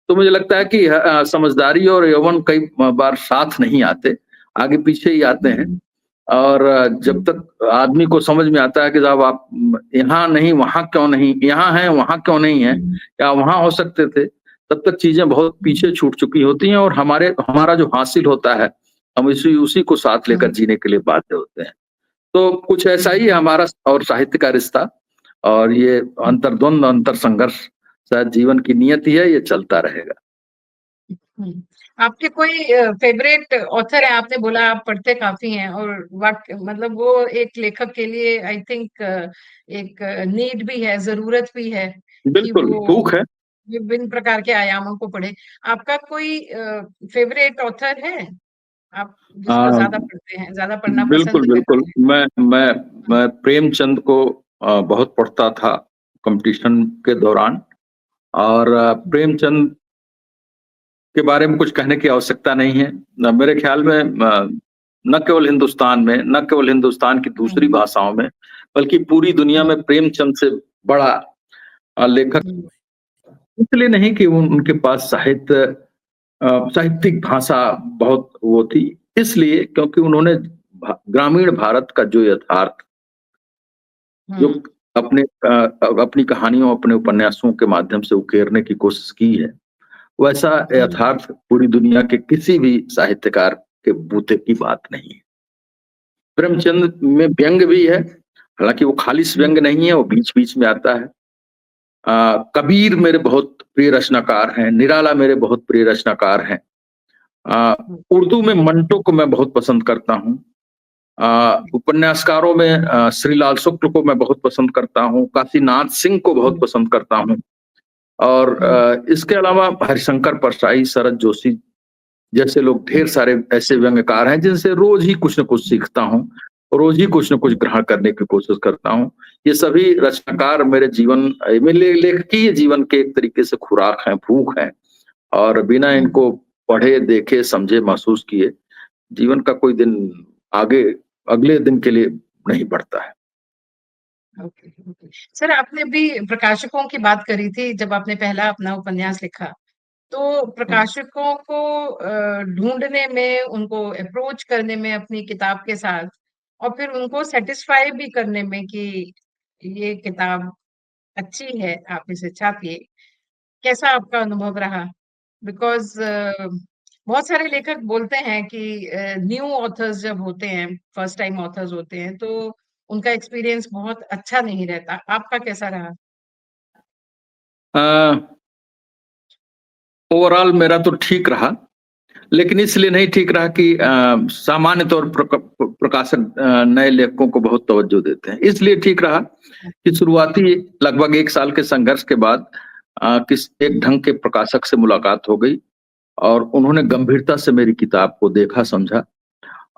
तो मुझे लगता है कि समझदारी और यौवन कई बार साथ नहीं आते, आगे-पीछे ही आते हैं हुँ, और जब हुँ, तक आदमी को समझ में आता है कि साहब आप यहाँ नहीं, वहाँ क्यों नहीं, यहाँ हैं, वहाँ क्यों नहीं हैं, हुँ, या वहाँ हो सकते थे। तब तक चीजें बहुत पीछे छूट चुकी होती हैं और हमारा जो हासिल होता है, हम इसी उसी को साथ लेकर हुँ, जीने के लिए बाध्य होते हैं। तो कुछ ऐसा ही है हुँ, हमारा और साहित्य का रिश्ता, और ये हुँ, अंतर्द्वंद, अंतरसंघर्ष शायद जीवन की नियति है, ये चलता रहेगा। हुँ। आपके कोई फ़ेवरेट ऑथर है? आपने बोला आप पढ़ते काफ़ी हैं और मतलब वो एक लेखक के लिए आई थिंक एक नीड भी है, ज़रूरत भी है कि बिल्कुल, वो भूख है। विभिन्न प्रकार के आयामों को पढ़े। आपका कोई फ़ेवरेट ऑथर है? आप अ, जिसको ज़्यादा पढ़ते हैं, ज़्यादा पढ़ना बिल्कुल, पसंद करते बिल्कुल। हैं? मैं प्रेमचंद को बहुत पढ़ता था कॉम्पिटिशन के दौरान, और हुँ, प्रेमचंद के बारे में कुछ कहने की आवश्यकता नहीं है। मेरे ख्याल में न केवल हिंदुस्तान में, न केवल हिंदुस्तान की दूसरी हुँ, भाषाओं में, बल्कि पूरी दुनिया हुँ, में प्रेमचंद से बड़ा लेखक हुँ, इसलिए नहीं कि उनके पास साहित्यिक भाषा बहुत वो थी, इसलिए क्योंकि उन्होंने ग्रामीण भारत का जो यथार्थ, जो हुँ, अपनी कहानियों, अपने उपन्यासों के माध्यम से उकेरने की कोशिश की है, वैसा हुँ, यथार्थ पूरी दुनिया के किसी भी साहित्यकार के बूते की बात नहीं है। प्रेमचंद में व्यंग भी है, हालांकि वो खालिश हुँ, व्यंग नहीं है, वो बीच बीच में आता है। कबीर मेरे बहुत प्रिय रचनाकार हैं, निराला मेरे बहुत प्रिय रचनाकार हैं। अ, हुँ, उर्दू में मंटो को मैं बहुत पसंद करता हूँ। उपन्यासकारों में श्रीलाल शुक्ल को मैं बहुत पसंद करता हूँ, काशीनाथ सिंह को बहुत हुँ, पसंद करता हूँ, और हुँ, इसके अलावा हरिशंकर परसाई, शरद जोशी जैसे लोग, हुँ, ढेर सारे ऐसे व्यंग्यकार हैं जिनसे रोज ही कुछ न कुछ सीखता हूँ, रोज ही कुछ न कुछ हुँ, ग्रहण करने की कोशिश करता हूँ। ये सभी रचनाकार मेरे मेरे लेखकीय जीवन के एक तरीके से खुराक हैं, भूख हैं, और बिना हुँ, इनको पढ़े, देखे, समझे, महसूस किए जीवन का कोई दिन आगे अगले दिन के लिए नहीं बढ़ता है। Okay, okay. सर आपने अभी प्रकाशकों की बात करी थी जब आपने पहला अपना उपन्यास लिखा। तो हुँ। प्रकाशकों को ढूँढने में, उनको अप्रोच करने में अपनी किताब के साथ और फिर उनको सैटिस्फाई भी करने में कि ये किताब अच्छी है, आप इसे छापिए। कैसा आपका अनुभव रहा? बिकॉज़ बहुत सारे लेखक बोलते हैं कि न्यू ऑथर्स जब होते हैं, फर्स्ट टाइम ऑथर्स होते हैं, तो उनका एक्सपीरियंस बहुत अच्छा नहीं रहता। आपका कैसा रहा? अ, ओवरऑल मेरा तो ठीक रहा, लेकिन इसलिए नहीं ठीक रहा कि सामान्य तौर पर प्रकाशक नए लेखकों को बहुत तवज्जो देते हैं। इसलिए ठीक रहा हुँ, कि शुरुआती लगभग 1 साल के संघर्ष के बाद किस एक हुँ, ढंग के प्रकाशक से मुलाकात हो गई, और उन्होंने हुँ, गंभीरता से मेरी किताब को देखा, समझा,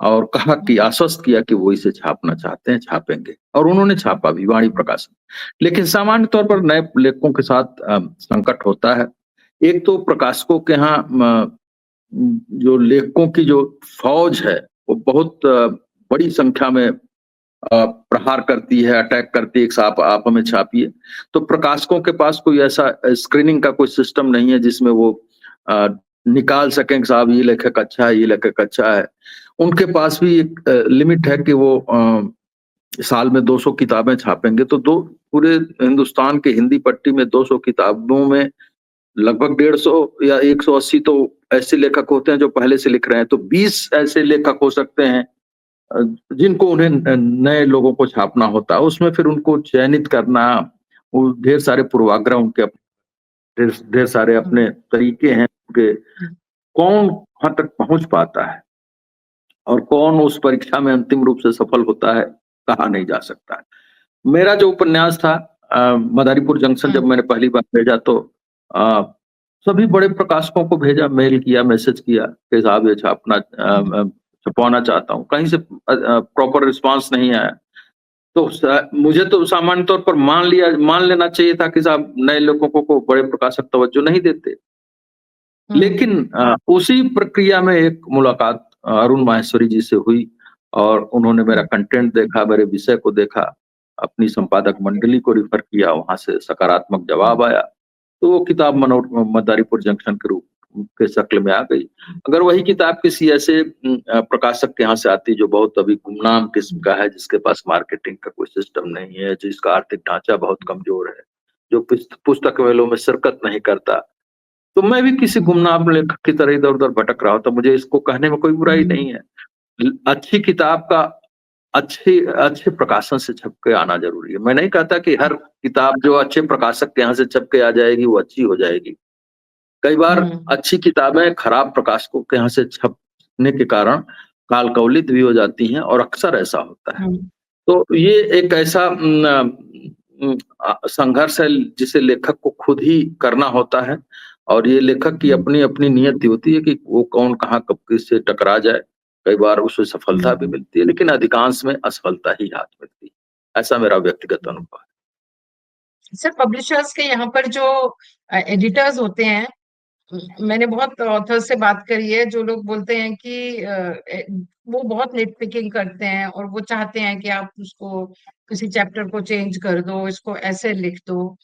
और कहा कि हुँ, आश्वस्त किया कि वो इसे छापना चाहते हैं, छापेंगे, और उन्होंने छापा भी, वाणी हुँ, प्रकाशन। लेकिन सामान्य तौर पर हुँ, नए लेखकों के साथ संकट होता है। एक तो प्रकाशकों के यहाँ जो लेखकों की जो फौज है, वो बहुत बड़ी संख्या में प्रहार करती है, अटैक करती है कि आप हमें छापिए। तो प्रकाशकों के पास कोई ऐसा स्क्रीनिंग का कोई सिस्टम नहीं है जिसमें वो अ, निकाल सकें कि साहब ये लेखक अच्छा है, ये लेखक अच्छा है। उनके पास भी एक लिमिट है कि वो साल में 200 किताबें छापेंगे, तो दो पूरे हिंदुस्तान के हिंदी पट्टी में 200 किताबों में लगभग 150 या 180 तो ऐसे लेखक होते हैं जो पहले से लिख रहे हैं, तो 20 ऐसे लेखक हो सकते हैं अ, जिनको उन्हें नए लोगों को छापना होता है। उसमें फिर उनको चयनित करना, वो ढेर सारे पूर्वाग्रह उनके ढेर ढेर सारे हुँ, अपने तरीके हैं उनके, हुँ, कौन वहाँ तक पहुँच पाता है और कौन उस परीक्षा में अंतिम रूप से सफल होता है, कहा नहीं जा सकता है। मेरा जो उपन्यास था मदारीपुर जंक्शन, हुँ, जब मैंने पहली बार भेजा तो अ, सभी बड़े प्रकाशकों को भेजा, मेल किया, मैसेज किया कि साहब ये हुँ, छपवाना चाहता हूँ। कहीं से प्रॉपर रिस्पॉन्स नहीं आया। तो मुझे तो सामान्य तौर पर मान लेना चाहिए था कि साहब नए लेखकों को बड़े प्रकाशक तवज्जो नहीं देते। हुँ, लेकिन उसी प्रक्रिया में एक मुलाकात अरुण माहेश्वरी जी से हुई, और उन्होंने मेरा हुँ, कंटेंट देखा, मेरे विषय को देखा, अपनी संपादक ओके, मंडली को रिफर किया, वहाँ से सकारात्मक हुँ, जवाब आया। तो वो किताब मदारीपुर जंक्शन के रूप के शक्ल में आ गई। हुँ, अगर वही किताब किसी ऐसे प्रकाशक के यहाँ से आती जो बहुत अभी गुमनाम किस्म हुँ, का है, जिसके पास मार्केटिंग का कोई सिस्टम नहीं है, जिसका आर्थिक ढांचा बहुत हुँ, कमजोर है, जो पुस्तक मेलों में शिरकत नहीं करता, तो मैं भी किसी गुमनाम लेखक की तरह इधर-उधर भटक रहा था, मुझे इसको कहने में कोई बुराई हुँ, नहीं है। अच्छी किताब का अच्छे अच्छे प्रकाशन से छप के आना ज़रूरी है। मैं नहीं कहता कि हर किताब जो अच्छे प्रकाशक के यहाँ से छप के आ जाएगी, वो अच्छी हो जाएगी। कई बार हुँ, अच्छी किताबें खराब प्रकाशकों के यहाँ से छपने के कारण काल-कवलित भी हो जाती हैं और अक्सर ऐसा होता है। हुँ, तो ये एक ऐसा संघर्ष है जिसे लेखक को खुद ही करना होता है और ये लेखक की हुँ, अपनी-अपनी नियति होती है कि वो कौन कहाँ कब किससे टकरा जाए। कई बार उसे सफलता भी हुँ, मिलती है, लेकिन अधिकांश में असफलता ही हाथ मिलती है। ऐसा मेरा व्यक्तिगत हुँ। अनुभव है। सर पब्लिशर्स के यहाँ पर जो एडिटर्स होते हैं, मैंने बहुत ऑथर्स से बात करी है जो लोग बोलते हैं कि वो बहुत निट पिकिंग करते हैं और वो चाहते हैं कि आप उसको किसी चैप्टर को चेंज कर दो, इसको ऐसे लिख दो।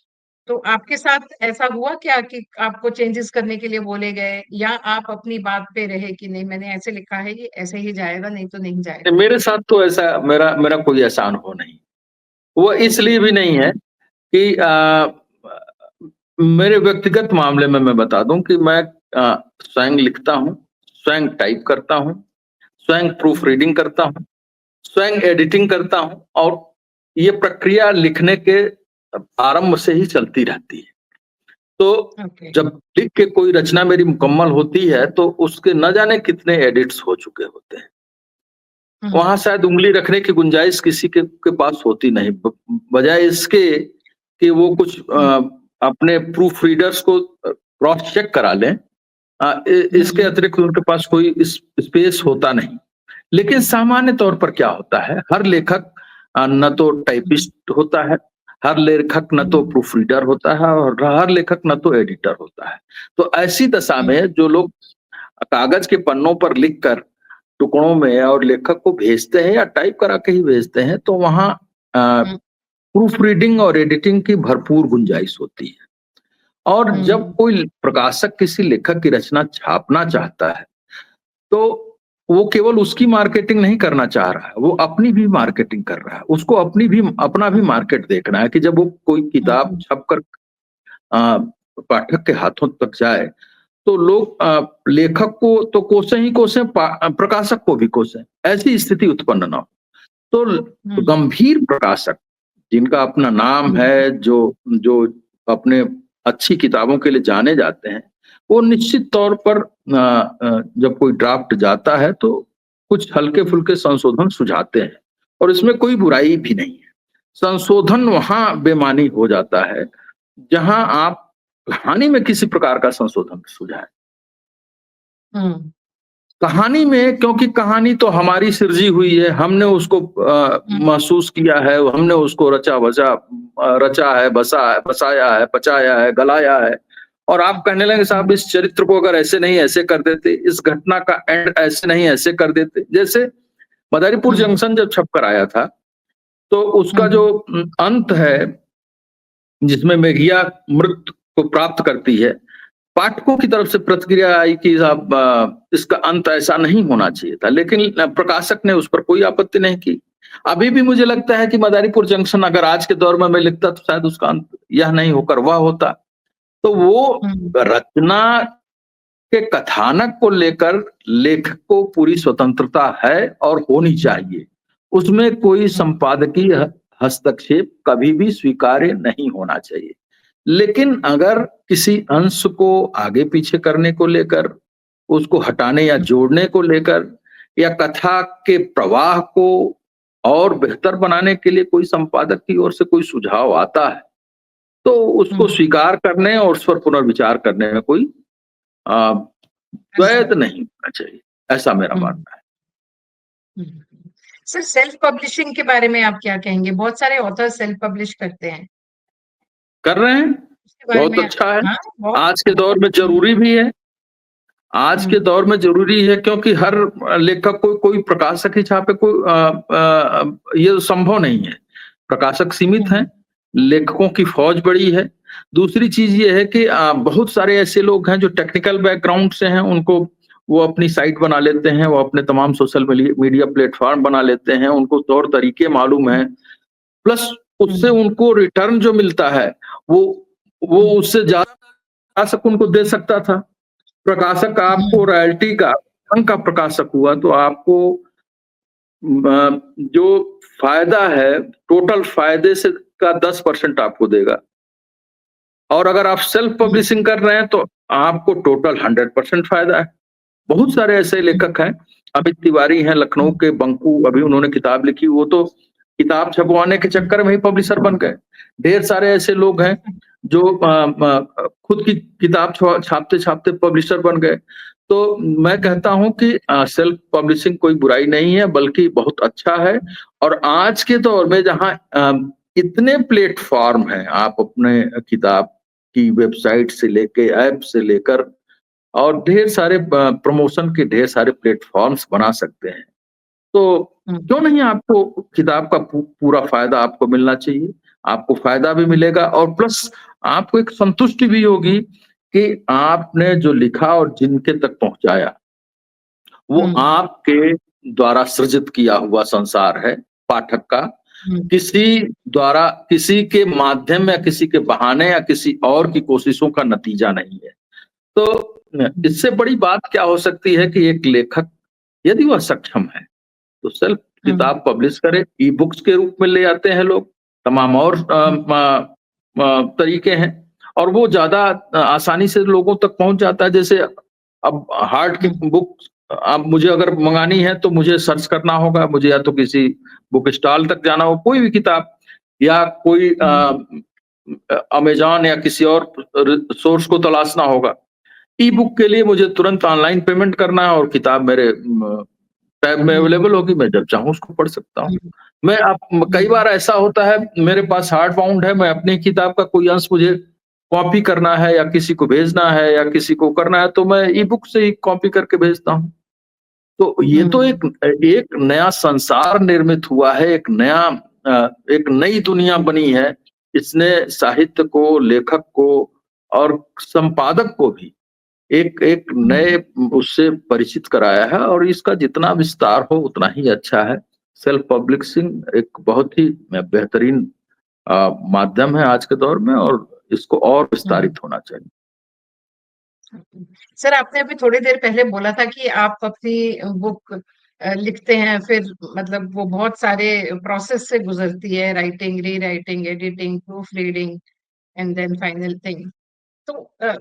तो आपके साथ ऐसा हुआ क्या कि आपको चेंजेस करने के लिए बोले गए, या आप अपनी बात पे रहे कि नहीं मैंने ऐसे लिखा है, ये ऐसे ही जाएगा, नहीं तो नहीं जाएगा? मेरे साथ तो ऐसा मेरा मेरा कोई ऐसा अनुभव नहीं। वो इसलिए भी नहीं है कि मेरे व्यक्तिगत मामले में मैं बता दूं कि मैं स्वयं लिखता हूँ, स्वयं टाइप करता हूँ, स्वयं प्रूफ हुँ, रीडिंग करता हूँ, स्वयं एडिटिंग करता हूँ और ये प्रक्रिया लिखने के आरंभ से ही चलती रहती है। तो ओके। जब लिख के कोई रचना मेरी मुकम्मल होती है तो उसके न जाने कितने एडिट्स हो चुके होते हैं। हुँ, वहाँ शायद उँगली रखने की गुंजाइश किसी के पास होती नहीं। बजाय इसके कि वो कुछ हुँ, अपने प्रूफ रीडर्स को क्रॉस चेक करा लें, इसके हुँ, अतिरिक्त उनके पास कोई स्पेस होता नहीं। लेकिन सामान्य तौर पर क्या होता है, हर लेखक न तो हुँ, टाइपिस्ट होता है, हर लेखक न तो हुँ, प्रूफ रीडर होता है और हर लेखक न तो एडिटर होता है। तो ऐसी दशा हुँ, में जो लोग कागज के पन्नों पर लिख कर टुकड़ों में और लेखक को भेजते हैं या टाइप करा के ही भेजते हैं, तो वहाँ हुँ, प्रूफ रीडिंग और एडिटिंग की भरपूर गुंजाइश होती है। और जब हुँ, कोई प्रकाशक किसी लेखक की रचना छापना चाहता है, तो वो केवल उसकी मार्केटिंग नहीं करना चाह रहा है, वो अपनी भी मार्केटिंग कर रहा है। उसको अपना भी मार्केट देखना है कि जब वो कोई किताब हुँ, छपकर अ, पाठक के हाथों तक जाए, तो लोग लेखक को तो कोसें ही कोसें, प्रकाशक को भी कोसें। ऐसी स्थिति उत्पन्न ना हो। तो हुँ, गंभीर प्रकाशक जिनका अपना नाम हुँ, है, जो जो अपने अच्छी किताबों के लिए जाने जाते हैं, वो निश्चित तौर पर जब कोई ड्राफ्ट जाता है तो कुछ हल्के-फुल्के संशोधन सुझाते हैं और इसमें कोई बुराई भी नहीं है। संशोधन वहाँ बेमानी हो जाता है, जहाँ आप कहानी में किसी प्रकार का संशोधन सुझाएँ। हुँ, कहानी में, क्योंकि कहानी तो हमारी सिरजी हुई है, हमने उसको हुँ, महसूस किया है, हमने उसको रचा है, बसाया है, पचाया है, गलाया है और आप कहने लगे हुँ, साहब इस चरित्र को अगर ऐसे नहीं ऐसे कर देते, इस घटना का एंड ऐसे नहीं ऐसे कर देते। जैसे मदारीपुर हुँ, जंक्शन जब छप कर आया था, तो उसका जो हुँ, अंत है, जिसमें मेघिया मृत को प्राप्त करती है, पाठकों की तरफ से प्रतिक्रिया आई कि साहब इसका अंत ऐसा नहीं होना चाहिए था, लेकिन प्रकाशक ने उस पर कोई आपत्ति नहीं की। अभी भी मुझे लगता है कि मदारीपुर जंक्शन अगर आज के दौर में मैं लिखता तो शायद उसका अंत यह नहीं होकर वह होता। तो वो हुँ, रचना के कथानक को लेकर लेखक को पूरी स्वतंत्रता है और होनी चाहिए। उसमें कोई हुँ, संपादकीय हस्तक्षेप कभी भी स्वीकार्य नहीं होना चाहिए। लेकिन अगर किसी अंश को आगे पीछे करने को लेकर, उसको हटाने या हुँ, जोड़ने को लेकर या कथा के प्रवाह को और बेहतर बनाने के लिए कोई संपादक की ओर से कोई सुझाव आता है, तो उसको हुँ, स्वीकार करने और उस पर पुनर्विचार करने में कोई अ, ऐसा द्वैत नहीं होना चाहिए। ऐसा मेरा हुँ, मानना है। हुँ। सर सेल्फ पब्लिशिंग के बारे में आप क्या कहेंगे? बहुत सारे ऑथर सेल्फ पब्लिश करते हैं। कर रहे हैं, उसके बारे बहुत में अच्छा है। हाँ, बहुत आज के अच्छा। दौर में हुँ, ज़रूरी भी है। आज के हुँ, दौर में ज़रूरी है क्योंकि हर लेखक को कोई प्रकाशक ही छापे, ये तो संभव नहीं है। प्रकाशक सीमित हैं, हुँ, लेखकों की फ़ौज बड़ी है। दूसरी चीज़ ये है कि बहुत सारे ऐसे लोग हैं जो टेक्निकल बैकग्राउंड से हैं, उनको वो अपनी साइट बना लेते हैं, वो अपने तमाम सोशल मीडिया प्लेटफ़ॉर्म बना लेते हैं, उनको तौर तरीके मालूम हुँ, हैं। प्लस हुँ, उससे उनको रिटर्न जो मिलता है, वो हुँ, उससे ज़्यादा प्रकाशक उनको दे सकता था। प्रकाशक आपको रॉयल्टी का अंक का प्रकाशक हुआ तो आपको जो फायदा है टोटल फायदे से का 10% आपको देगा। और अगर आप सेल्फ पब्लिशिंग कर रहे हैं तो आपको टोटल 100% फायदा है। बहुत सारे ऐसे लेखक हैं, अमित तिवारी हैं लखनऊ के, बंकू, अभी उन्होंने किताब लिखी, वो तो किताब छपवाने के चक्कर में ही पब्लिशर बन गए। ढेर सारे ऐसे लोग हैं जो खुद की किताब छापते छापते पब्लिशर बन गए। तो मैं कहता हूं कि सेल्फ पब्लिशिंग कोई बुराई नहीं है, बल्कि बहुत अच्छा है। और आज के दौर में जहां इतने प्लेटफॉर्म हैं, आप अपने किताब की वेबसाइट से लेके ऐप से लेकर और ढेर सारे प्रमोशन के ढेर सारे प्लेटफॉर्म्स बना सकते हैं। तो क्यों नहीं आपको किताब का पूरा फायदा आपको मिलना चाहिए। आपको फायदा भी मिलेगा और प्लस आपको एक संतुष्टि भी होगी कि आपने जो लिखा और जिनके तक पहुंचाया वो आपके द्वारा सृजित किया हुआ संसार है पाठक का। किसी द्वारा, किसी के माध्यम या किसी के बहाने या किसी और की कोशिशों का नतीजा नहीं है। तो इससे बड़ी बात क्या हो सकती है कि एक लेखक यदि वह सक्षम है तो सेल्फ किताब पब्लिश करे। ई बुक्स के रूप में ले आते हैं लोग, तमाम और तरीके हैं और वो ज्यादा आसानी से लोगों तक पहुंच जाता है। जैसे अब हार्ड की बुक अब मुझे अगर मंगानी है तो मुझे सर्च करना होगा, मुझे या तो किसी बुक स्टॉल तक जाना हो, कोई भी किताब या कोई अमेजॉन या किसी और सोर्स को तलाशना होगा। ई बुक के लिए मुझे तुरंत ऑनलाइन पेमेंट करना है और किताब मेरे टैब में अवेलेबल होगी, मैं जब चाहूँ उसको पढ़ सकता हूँ। मैं अब कई बार ऐसा होता है मेरे पास हार्ड बाउंड है, मैं अपनी किताब का कोई अंश मुझे कॉपी करना है या किसी को भेजना है या किसी को करना है तो मैं ई बुक से ही कॉपी करके भेजता हूँ। तो ये तो एक नया संसार निर्मित हुआ है, एक नई दुनिया बनी है। इसने साहित्य को, लेखक को और संपादक को भी एक एक नए उससे परिचित कराया है और इसका जितना विस्तार हो उतना ही अच्छा है। सेल्फ पब्लिशिंग एक बहुत ही बेहतरीन माध्यम है आज के दौर में और इसको और विस्तारित होना चाहिए। सर, आपने अभी थोड़ी देर पहले बोला था कि आप अपनी बुक लिखते हैं, फिर मतलब वो बहुत सारे प्रोसेस से गुजरती है, writing, rewriting, editing, proof reading and then final thing. तो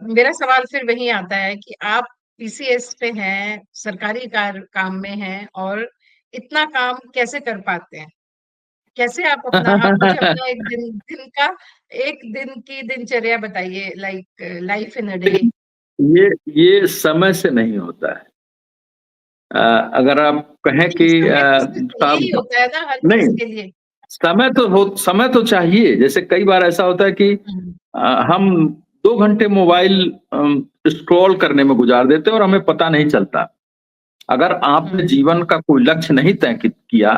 मेरा सवाल फिर वही आता है कि आप पीसीएस पे हैं, सरकारी काम में हैं और इतना काम कैसे कर पाते हैं? कैसे आप मुझे अपना एक दिन दिन का एक दिन की दिनचर्या बताइए, like life in a day. ये समय से नहीं होता है। अगर आप कहें कि समय तो सिर्फ यही साहब होता है ना हर चीज नहीं, के लिए। समय तो चाहिए। जैसे कई बार ऐसा होता है कि हम 2 घंटे मोबाइल स्क्रॉल करने में गुजार देते हैं और हमें पता नहीं चलता। अगर आपने जीवन का कोई लक्ष्य नहीं तय किया,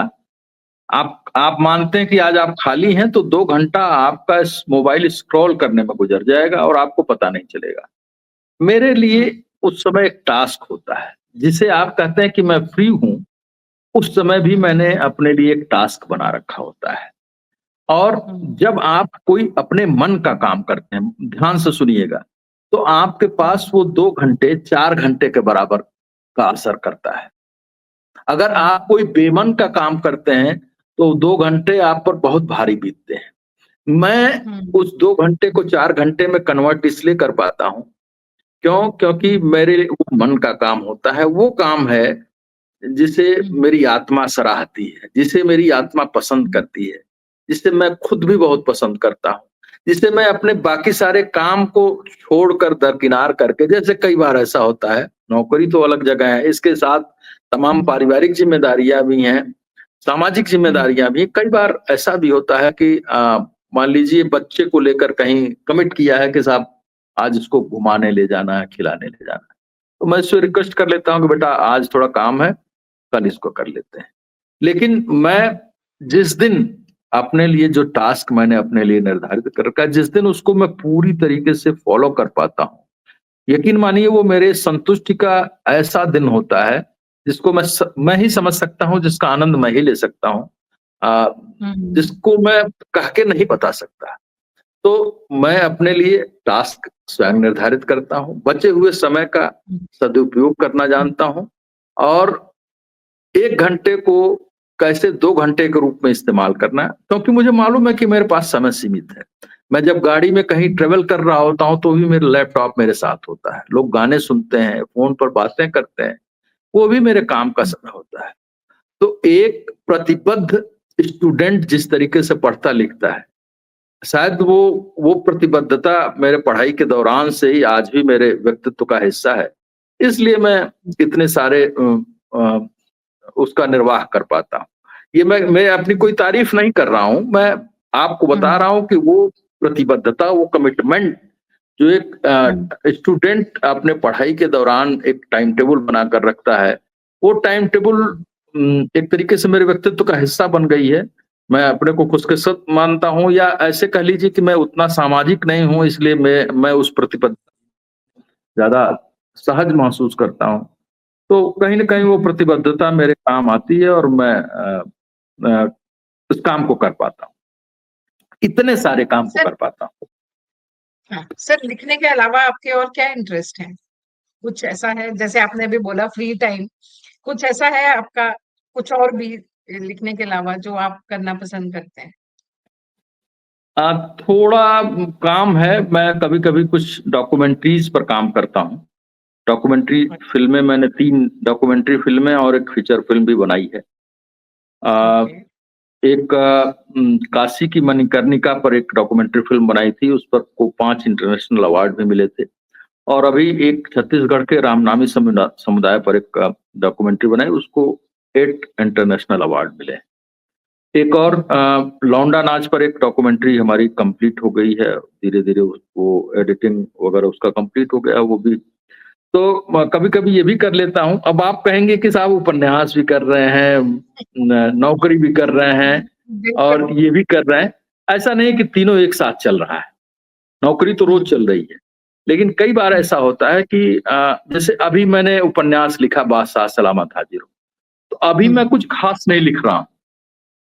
आप मानते हैं कि आज आप खाली हैं तो 2 घंटा आपका इस मोबाइल स्क्रॉल करने में गुजर जाएगा और आपको पता नहीं चलेगा। मेरे लिए उस समय एक टास्क होता है जिसे आप कहते हैं कि मैं फ्री हूं। उस समय भी मैंने अपने लिए एक टास्क बना रखा होता है। और जब आप कोई अपने मन का काम करते हैं, ध्यान से सुनिएगा, तो आपके पास वो 2 घंटे 4 घंटे के बराबर का असर करता है। अगर आप कोई बेमन का काम करते हैं तो 2 घंटे आप पर बहुत भारी बीतते हैं। मैं उस 2 घंटे को 4 घंटे में कन्वर्ट इसलिए कर पाता हूं क्योंकि मेरे वो मन का काम होता है। वो काम है जिसे मेरी आत्मा सराहती है, जिसे मेरी आत्मा पसंद करती है, जिसे मैं खुद भी बहुत पसंद करता हूँ, जिसे मैं अपने बाकी सारे काम को छोड़कर दरकिनार करके, जैसे कई बार ऐसा होता है, नौकरी तो अलग जगह है, इसके साथ तमाम पारिवारिक जिम्मेदारियां भी हैं, सामाजिक जिम्मेदारियां भी। कई बार ऐसा भी होता है कि मान लीजिए बच्चे को लेकर कहीं कमिट किया है कि साहब आज इसको घुमाने ले जाना है, खिलाने ले जाना है, तो मैं इससे रिक्वेस्ट कर लेता हूँ कि बेटा आज थोड़ा काम है, कल इसको कर लेते हैं। लेकिन मैं जिस दिन अपने लिए जो टास्क मैंने अपने लिए निर्धारित कर रखा है, जिस दिन उसको मैं पूरी तरीके से फॉलो कर पाता हूँ, यकीन मानिए वो मेरे संतुष्टि का ऐसा दिन होता है जिसको मैं ही समझ सकता हूँ, जिसका आनंद मैं ही ले सकता हूँ, जिसको मैं कह के नहीं बता सकता। तो मैं अपने लिए टास्क स्वयं निर्धारित करता हूँ, बचे हुए समय का हुँ, सदुपयोग करना हुँ, जानता हूँ और 1 घंटे को कैसे 2 घंटे के रूप में इस्तेमाल करना है, क्योंकि मुझे मालूम है कि मेरे पास समय सीमित है। मैं जब गाड़ी में कहीं हुँ, ट्रैवल कर रहा होता हूँ, तो भी मेरा लैपटॉप मेरे साथ होता है। लोग गाने सुनते हैं, फ़ोन पर बातें करते हैं, वो भी मेरे काम का हुँ, समय होता है। तो एक प्रतिबद्ध स्टूडेंट जिस तरीके से पढ़ता-लिखता है, शायद वो प्रतिबद्धता मेरे पढ़ाई के दौरान से ही आज भी मेरे व्यक्तित्व का हिस्सा है। इसलिए मैं इतने सारे अ, उसका निर्वाह कर पाता हूँ। ये मैं अपनी हुँ, कोई तारीफ़ नहीं कर रहा हूँ, मैं आपको बता हुँ, रहा हूँ कि वो प्रतिबद्धता, वो कमिटमेंट जो एक हुँ, स्टूडेंट अपने पढ़ाई के दौरान एक टाइम टेबल बनाकर रखता है, वो टाइम टेबल एक तरीके से मेरे व्यक्तित्व का हिस्सा बन गई है। मैं अपने को खुशकिस्मत मानता हूँ या ऐसे कह लीजिए कि मैं उतना सामाजिक नहीं हूँ, इसलिए मैं उस प्रतिबद्ध ज़्यादा सहज महसूस करता हूँ। तो कहीं न कहीं हुँ, वो हुँ। प्रतिबद्धता मेरे काम आती है और मैं उस काम को कर पाता हूँ। इतने सारे काम को सर कर पाता हूँ। हाँ, सर लिखने के अलावा आपके और क्या इंटरेस्ट है? कुछ ऐसा है जैसे आपने अभी बोला फ्री टाइम, कुछ ऐसा है आपका कुछ और भी लिखने के अलावा जो आप करना पसंद करते हैं? थोड़ा काम है, मैं कभी-कभी कुछ डॉक्यूमेंट्रीज़ पर काम करता हूँ। डॉक्यूमेंट्री फ़िल्में मैंने 3 डॉक्यूमेंट्री फ़िल्में और एक फ़ीचर फ़िल्म भी बनाई है। अ, ओके, एक काशी की मणिकर्णिका पर एक डॉक्यूमेंट्री फ़िल्म बनाई थी, उस पर को 5 इंटरनेशनल अवार्ड भी मिले थे। और अभी एक छत्तीसगढ़ के रामनामी समुदाय पर एक डॉक्यूमेंट्री बनाई, उसको 8 इंटरनेशनल अवार्ड मिले। एक और हुँ, लौंडा नाच पर एक डॉक्यूमेंट्री हमारी कंप्लीट हो गई है, धीरे-धीरे वो एडिटिंग वगैरह उसका कंप्लीट हो गया वो भी। तो कभी-कभी ये भी कर लेता हूँ। अब आप कहेंगे कि साहब उपन्यास भी कर रहे हैं, नौकरी भी कर रहे हैं बिल्कुल। और ये भी कर रहे हैं। ऐसा नहीं कि तीनों एक साथ चल रहा है। नौकरी तो हुँ, रोज़ चल रही है। लेकिन कई बार हुँ, ऐसा होता है कि जैसे अभी मैंने उपन्यास लिखा बादशाह सलामत हाज़िर हो। तो अभी हुँ, मैं कुछ ख़ास नहीं लिख रहा हूँ।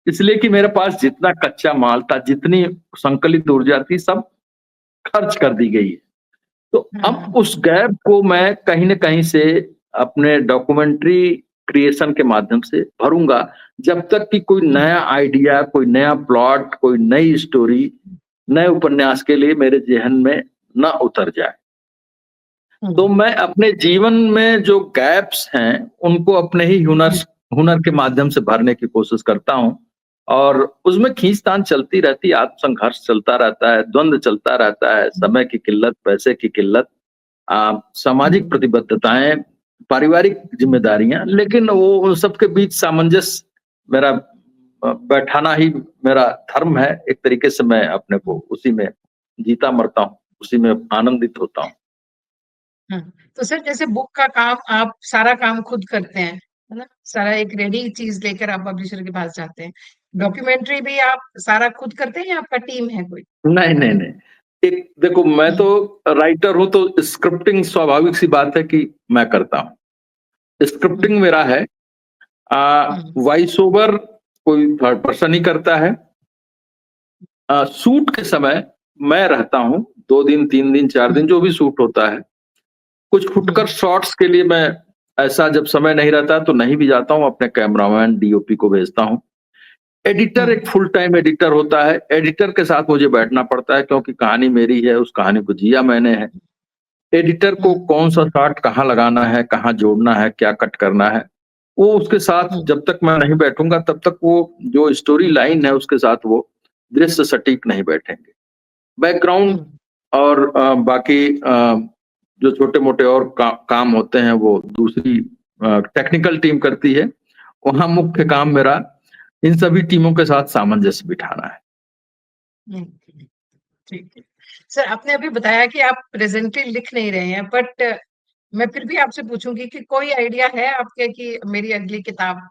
इसलिए कि मेरे पास जितना कच्चा माल था, जितनी संकलित ऊर्जा थी, सब खर्च कर दी गई है। तो अब हाँ, उस गैप को मैं कहीं न कहीं से अपने डॉक्यूमेंट्री क्रिएशन के माध्यम से भरूँगा, जब तक कि कोई हुँ, नया आइडिया, कोई नया प्लॉट, कोई नई स्टोरी, नए उपन्यास के लिए मेरे ज़हन में ना उतर जाए। तो हुँ, मैं अपने जीवन में जो गैप्स हैं, उनको अपने ही हुँ, हुनर के माध्यम से भरने की कोशिश करता हूँ और उसमें खींचतान चलती रहती है, आत्मसंघर्ष चलता रहता है, द्वंद चलता रहता है, हुँ, समय की किल्लत, पैसे की किल्लत, सामाजिक हुँ, प्रतिबद्धताएँ, पारिवारिक हुँ, ज़िम्मेदारियाँ, लेकिन वो उन सब के बीच सामंजस्य मेरा बैठाना ही मेरा धर्म है। एक तरीके से मैं अपने को हुँ, उसी में जीता मरता हूँ, उसी में आनंदित होता हूँ। हाँ। तो सर जैसे बुक का काम आप सारा काम खुद करते हैं, है ना? सारा एक रेडी चीज़ लेकर आप पब्लिशर के पास जाते हैं। डॉक्यूमेंट्री भी आप सारा खुद करते हैं या आपका टीम है कोई? नहीं, नहीं, नहीं। एक देखो मैं हुँ, तो राइटर हूँ तो स्क्रिप्टिंग स्वाभाविक सी बात है कि मैं करता हूँ। हुँ, स्क्रिप्टिंग मेरा है हुँ, वॉइस ओवर कोई थर्ड पर्सन ही करता है। शूट के समय मैं रहता हूँ 2 दिन, 3 दिन, 4 हुँ, दिन जो भी शूट होता है। कुछ हुँ, फुटकर शॉट्स के लिए मैं ऐसा जब समय नहीं रहता तो नहीं भी जाता हूँ, अपने कैमरामैन, डीओपी को भेजता हूँ। हुँ, एडिटर एक फुल टाइम एडिटर होता है। एडिटर के साथ मुझे बैठना पड़ता है क्योंकि कहानी मेरी है, उस कहानी को जिया मैंने है। एडिटर को हुँ, कौन-सा शॉट कहाँ लगाना है, कहाँ जोड़ना है, क्या कट करना है, वो उसके साथ हुँ, जब तक मैं नहीं बैठूँगा तब तक वो जो स्टोरी लाइन है उसके साथ वो दृश्य सटीक नहीं बैठेंगे। बैकग्राउंड हुँ, और बाकी जो छोटे-मोटे और काम होते हैं वो दूसरी टेक्निकल टीम करती है। वहाँ मुख्य काम मेरा इन सभी टीमों के साथ सामंजस्य बिठाना है। हुँ, ठीक है। सर आपने अभी बताया कि आप प्रेज़ेंटली लिख नहीं रहे हैं बट मैं फिर भी आपसे पूछूँगी कि कोई आइडिया है आपके कि मेरी अगली किताब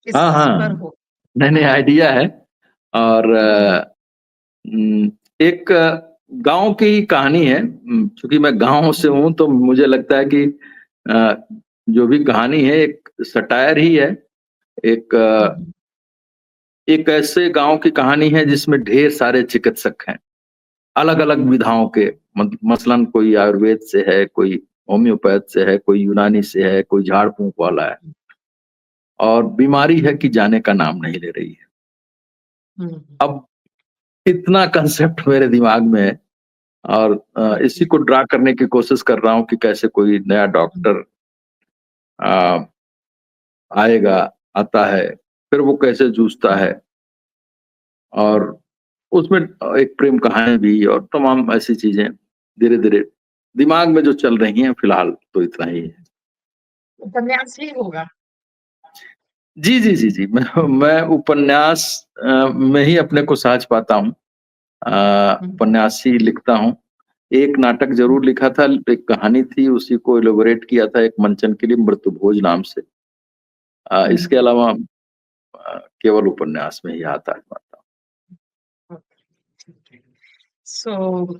किस हाँ, पर हाँ। हो? नहीं-नहीं आइडिया है और हुँ, एक गाँव की कहानी है चूँकि मैं गाँव से हुँ, हूँ तो मुझे लगता है कि अ, जो भी कहानी है एक सटायर ही है। एक हुँ, एक ऐसे गाँव की कहानी है जिसमें ढेर सारे चिकित्सक हैं। अलग-अलग विधाओं के मसलन कोई आयुर्वेद से है, कोई होम्योपैथ से है, कोई यूनानी से है, कोई झाड़-फूँक वाला है और बीमारी है कि जाने का नाम नहीं ले रही है। हुँ, अब इतना कांसेप्ट मेरे दिमाग में है और ओके। इसी को ड्रा करने की कोशिश कर रहा हूँ कि कैसे कोई नया हुँ, डॉक्टर अ, आएगा, आता है, फिर वो कैसे जूझता हुँ, है और उसमें एक प्रेम कहानी भी और तमाम ऐसी चीज़ें धीरे-धीरे दिमाग में जो चल रही हैं फिलहाल तो इतना ही है। उपन्यास ही होगा। जी, जी, जी, जी। मैं उपन्यास में ही अपने को सहज पाता हूँ। हुँ, उपन्यास ही लिखता हूँ। एक नाटक हुँ, ज़रूर लिखा था, एक कहानी थी उसी को इलैबोरेट किया था एक मंचन के लिए मृत्युभोज नाम से। हुँ, इसके अलावा केवल उपन्यास में ही हाथ आज़माता हूँ। ओके, ठीक है। So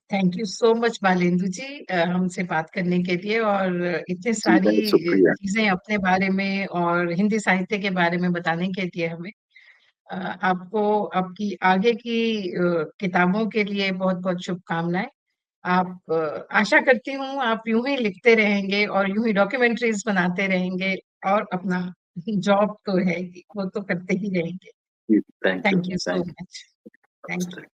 thank you so much Balendra ji हमसे बात करने के लिए और इतनी जी, सारी बहुत शुक्रिया। चीज़ें अपने बारे में और हिंदी साहित्य के बारे में बताने के लिए हमें। आपको आपकी आगे की किताबों के लिए बहुत-बहुत शुभकामनाएँ। आप आशा करती हूँ आप यूँ ही लिखते रहेंगे और यूँ ही डॉक्यूमेंट्रीज़ बनाते रहेंगे और अपना जॉब तो है ही, वो तो करते ही रहेंगे। जी, thank you, thank you so thank you. Much. Thank नमस्ते। यू।